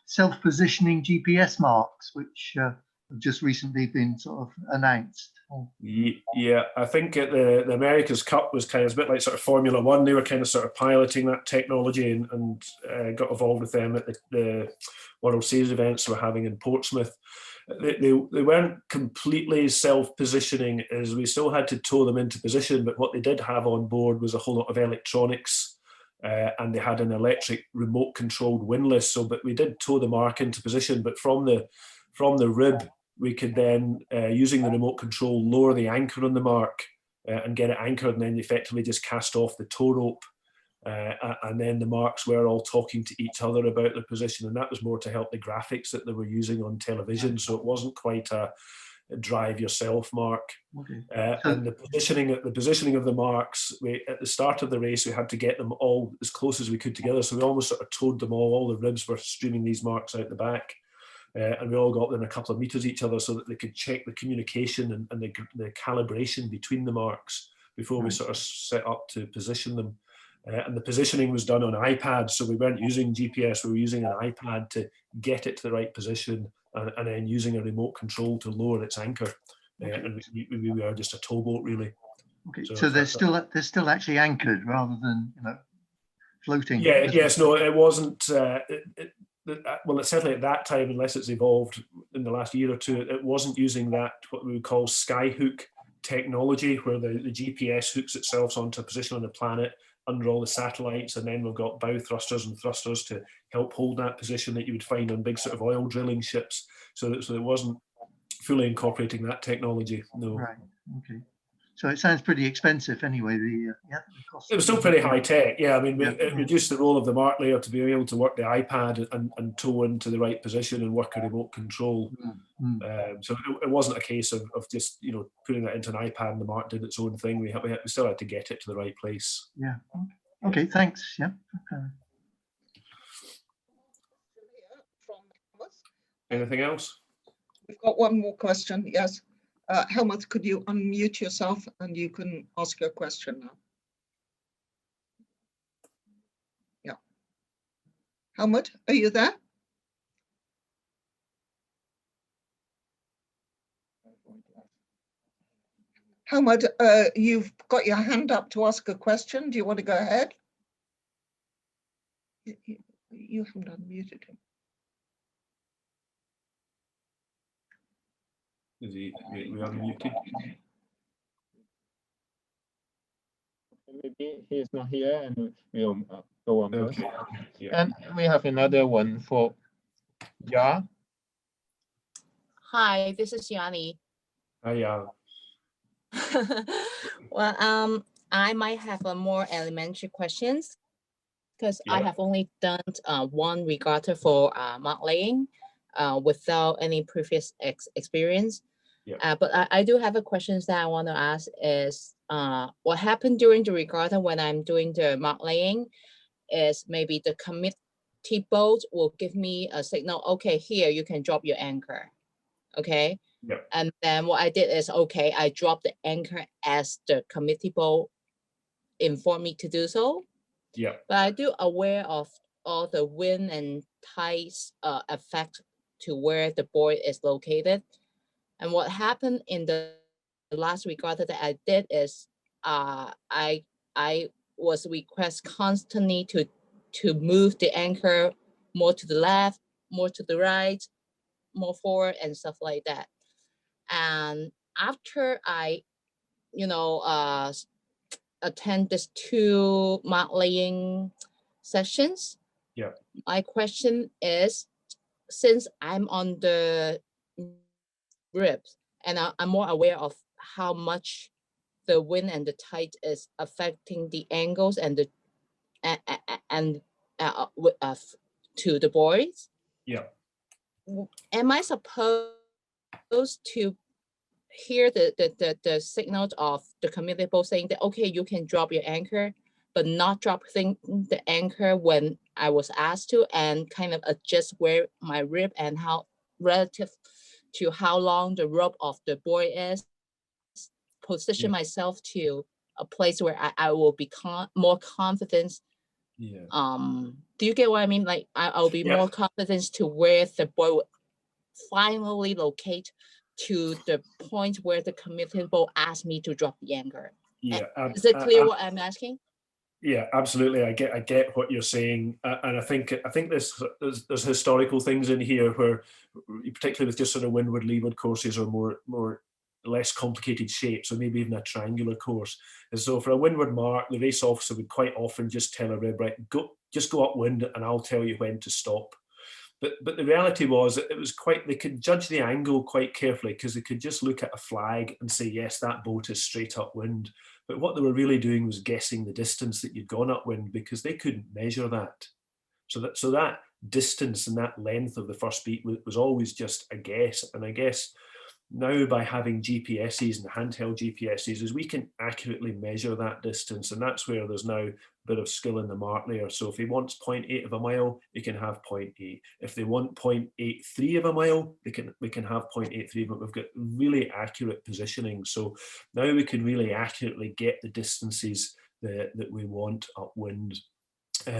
self-positioning GPS marks, which have just recently been sort of announced. Yeah, I think at the America's Cup was kind of a bit like sort of Formula One. They were kind of sort of piloting that technology and got involved with them at the World Series events we're having in Portsmouth. They weren't completely self-positioning, as we still had to tow them into position, but what they did have on board was a whole lot of electronics, and they had an electric remote controlled windlass. So, but we did tow the mark into position, but from the rib, we could then, using the remote control, lower the anchor on the mark and get it anchored, and then effectively just cast off the tow rope. And then the marks were all talking to each other about their position, and that was more to help the graphics that they were using on television. So it wasn't quite a drive yourself mark. Okay. And the positioning of the marks, at the start of the race, we had to get them all as close as we could together. So we almost sort of towed them all the ribs were streaming these marks out the back. And we all got within a couple of meters each other, so that they could check the communication and the calibration between the marks before we sort of set up to position them. And the positioning was done on iPads, so we weren't using GPS, we were using an iPad to get it to the right position, and then using a remote control to lower its anchor. And we were just a towboat, really. Okay, so they're still actually anchored rather than, you know, floating. Yeah, yes, no, it wasn't. Well, it's certainly at that time, unless it's evolved in the last year or two, it wasn't using that, what we would call skyhook technology, where the GPS hooks itself onto a position on the planet under all the satellites, and then we've got bow thrusters and thrusters to help hold that position that you would find on big sort of oil drilling ships. So it wasn't fully incorporating that technology, no. Right, okay. So it sounds pretty expensive anyway, the cost. It was still pretty high tech, yeah. I mean, it reduced the role of the mark layer to be able to work the iPad and tow into the right position and work a remote control. So it wasn't a case of just, you know, putting that into an iPad and the mark did its own thing. We still had to get it to the right place. Yeah. Okay. Thanks. Yeah. Okay. Anything else? We've got one more question. Yes. Helmut, could you unmute yourself and you can ask your question now? Yeah. Helmut, are you there? Helmut, you've got your hand up to ask a question. Do you want to go ahead? You haven't unmuted him. Is he unmuted? Maybe he is not here, and we'll go on. Okay. Yeah. And we have another one for Yacht. Hi, this is Yani. Hi, yeah. Well, I might have a more elementary questions because I have only done one regatta for mark laying. without any previous experience. Yeah. But I do have a questions that I want to ask is what happened during the regatta when I'm doing the mark laying is maybe the committee boat will give me a signal, okay, here you can drop your anchor. Okay. Yeah. And then what I did is, okay, I dropped the anchor as the committee boat informed me to do so. Yeah. But I do aware of all the wind and tides effect to where the buoy is located. And what happened in the last regatta that I did is I was request constantly to move the anchor more to the left, more to the right, more forward and stuff like that. And after I, attend these 2 mark laying sessions, Yeah. my question is, since I'm on the ribs and I'm more aware of how much the wind and the tide is affecting the angles and the to the buoys. Yeah. Am I supposed to hear the signals of the committee boat saying that, okay, you can drop your anchor, but not dropping the anchor when I was asked to, and kind of adjust where my rib and how relative to how long the rope of the buoy is, position myself to a place where I will be more confident. Yeah. Do you get what I mean? Like I'll be more confident to where the buoy will finally locate to the point where the committee boat asked me to drop the anchor. Yeah. Is it clear what I'm asking? Yeah, absolutely. I get what you're saying, and I think there's historical things in here where, particularly with just sort of windward leeward courses or more less complicated shapes, or maybe even a triangular course. And so for a windward mark, the race officer would quite often just tell a rib, right, just go upwind, and I'll tell you when to stop. But the reality was that it was they could judge the angle quite carefully, because they could just look at a flag and say, yes, that boat is straight upwind. But what they were really doing was guessing the distance that you'd gone upwind, because they couldn't measure that. So that distance and that length of the first beat was always just a guess. And I guess now, by having GPSs and handheld GPSs, is we can accurately measure that distance, and that's where there's now a bit of skill in the mark layer. So if he wants 0.8 of a mile, he can have 0.8. If they want 0.83 of a mile, we can have 0.83, but we've got really accurate positioning. So now we can really accurately get the distances that we want upwind.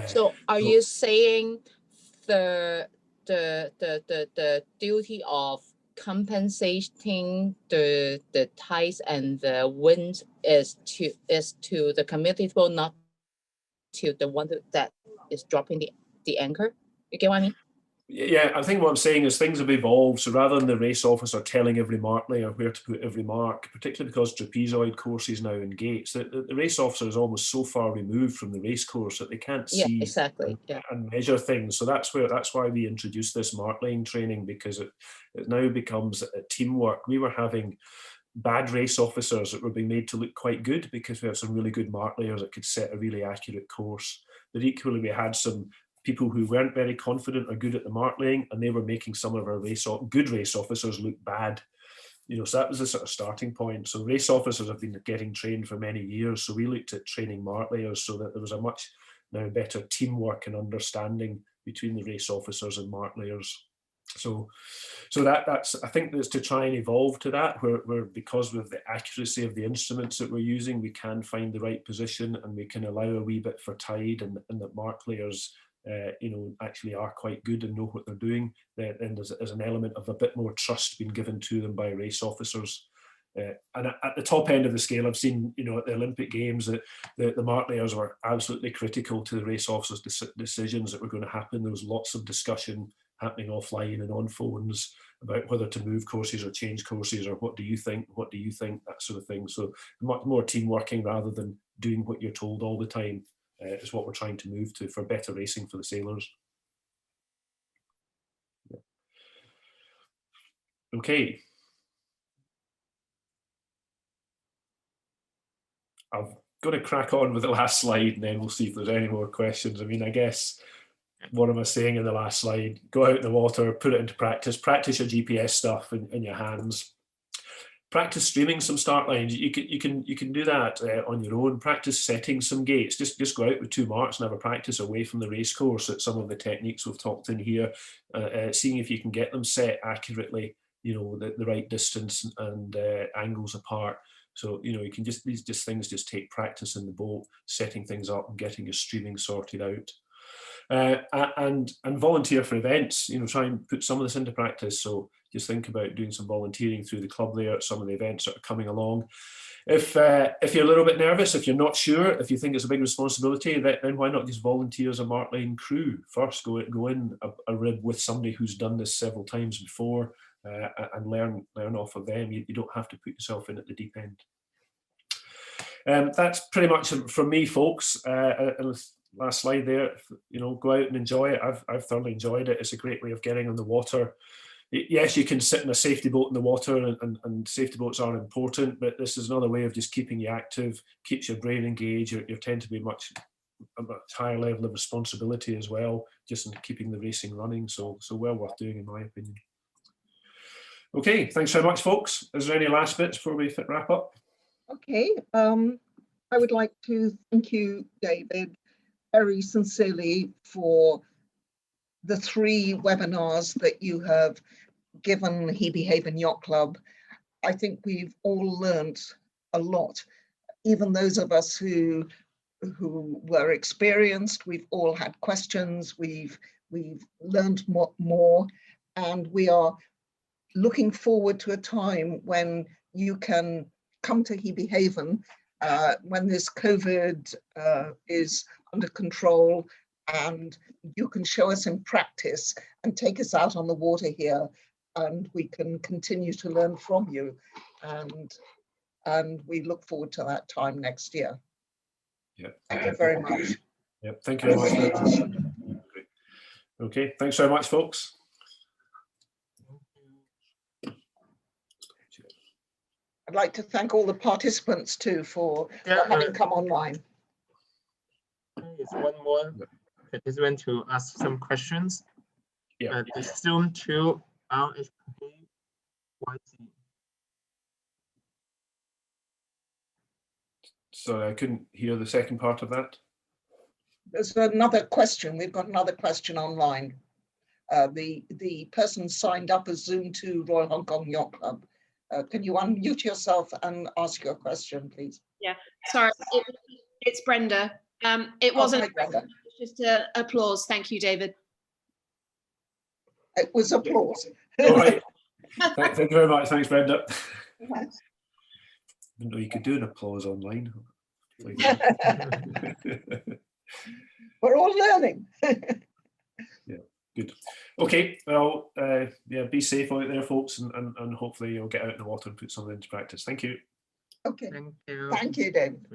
So are you saying the duty of compensating the tides and the winds is to the committee boat, not to the one that is dropping the anchor? You get what I mean? Yeah, I think what I'm saying is things have evolved. So rather than the race officer telling every mark layer where to put every mark, particularly because trapezoid courses now in gates, the race officer is almost so far removed from the race course that they can't see exactly. and measure things. So that's why we introduced this mark laying training, because it now becomes a teamwork. We were having bad race officers that were being made to look quite good because we have some really good mark layers that could set a really accurate course. But equally, we had some people who weren't very confident or good at the mark laying, and they were making some of our good race officers look bad. So that was the sort of starting point. So race officers have been getting trained for many years. So we looked at training mark layers so that there was a much now better teamwork and understanding between the race officers and mark layers. So that's I think that's to try and evolve to that, where because with the accuracy of the instruments that we're using, we can find the right position, and we can allow a wee bit for tide, and the mark layers actually are quite good and know what they're doing. Then there's an element of a bit more trust being given to them by race officers. And at the top end of the scale, I've seen, at the Olympic Games, that the mark layers were absolutely critical to the race officers' decisions that were going to happen. There was lots of discussion happening offline and on phones about whether to move courses or change courses, or what do you think, that sort of thing. So much more team working rather than doing what you're told all the time is what we're trying to move to, for better racing for the sailors. Yeah. Okay. I'm going to crack on with the last slide, and then we'll see if there's any more questions. I mean, I guess what am I saying in the last slide? Go out in the water, put it into practice, practice your GPS stuff in your hands. Practice streaming some start lines. You can do that on your own. Practice setting some gates. Just go out with 2 marks and have a practice away from the race course at some of the techniques we've talked in here, seeing if you can get them set accurately, you know, the right distance and angles apart. So, you know, you can these things just take practice in the boat, setting things up and getting your streaming sorted out. And volunteer for events, you know, try and put some of this into practice. So just think about doing some volunteering through the club there at some of the events that are coming along. If you're a little bit nervous, if you're not sure, if you think it's a big responsibility, then why not just volunteer as a Mark Lane crew first? Go in a rib with somebody who's done this several times before and learn off of them. You don't have to put yourself in at the deep end. That's pretty much from me, folks. Last slide there, you know, go out and enjoy it. I've thoroughly enjoyed it. It's a great way of getting on the water. Yes, you can sit in a safety boat in the water, and safety boats are important, but this is another way of just keeping you active, keeps your brain engaged. You tend to be a much higher level of responsibility as well, just in keeping the racing running. So well worth doing, in my opinion. Okay, thanks very much, folks. Is there any last bits before we wrap up? Okay, I would like to thank you, David, very sincerely for the 3 webinars that you have given Hebe Haven Yacht Club. I think we've all learned a lot. Even those of us who were experienced, we've all had questions, we've learned more, and we are looking forward to a time when you can come to Hebe Haven when this COVID is under control, and you can show us in practice and take us out on the water here, and we can continue to learn from you. And we look forward to that time next year. Yeah. Thank you very much. Yeah, thank you very much. Okay, thanks very much, folks. I'd like to thank all the participants too for having come online. There's one more participant to ask some questions. Yeah. The Zoom to RHP YZ. Sorry, I couldn't hear the second part of that. There's another question. We've got another question online. The person signed up as Zoom to Royal Hong Kong Yacht Club. Can you unmute yourself and ask your question, please? Yeah, sorry, it's Brenda. It wasn't, Brenda. It's just an applause. Thank you, David. It was applause. All right. Thank you very much. Thanks, Brenda. Didn't know you could do an applause online. We're all learning. Yeah, good. Okay, well, yeah, be safe out there, folks, and hopefully you'll get out in the water and put some of it into practice. Thank you. Okay. Thank you. Thank you, David.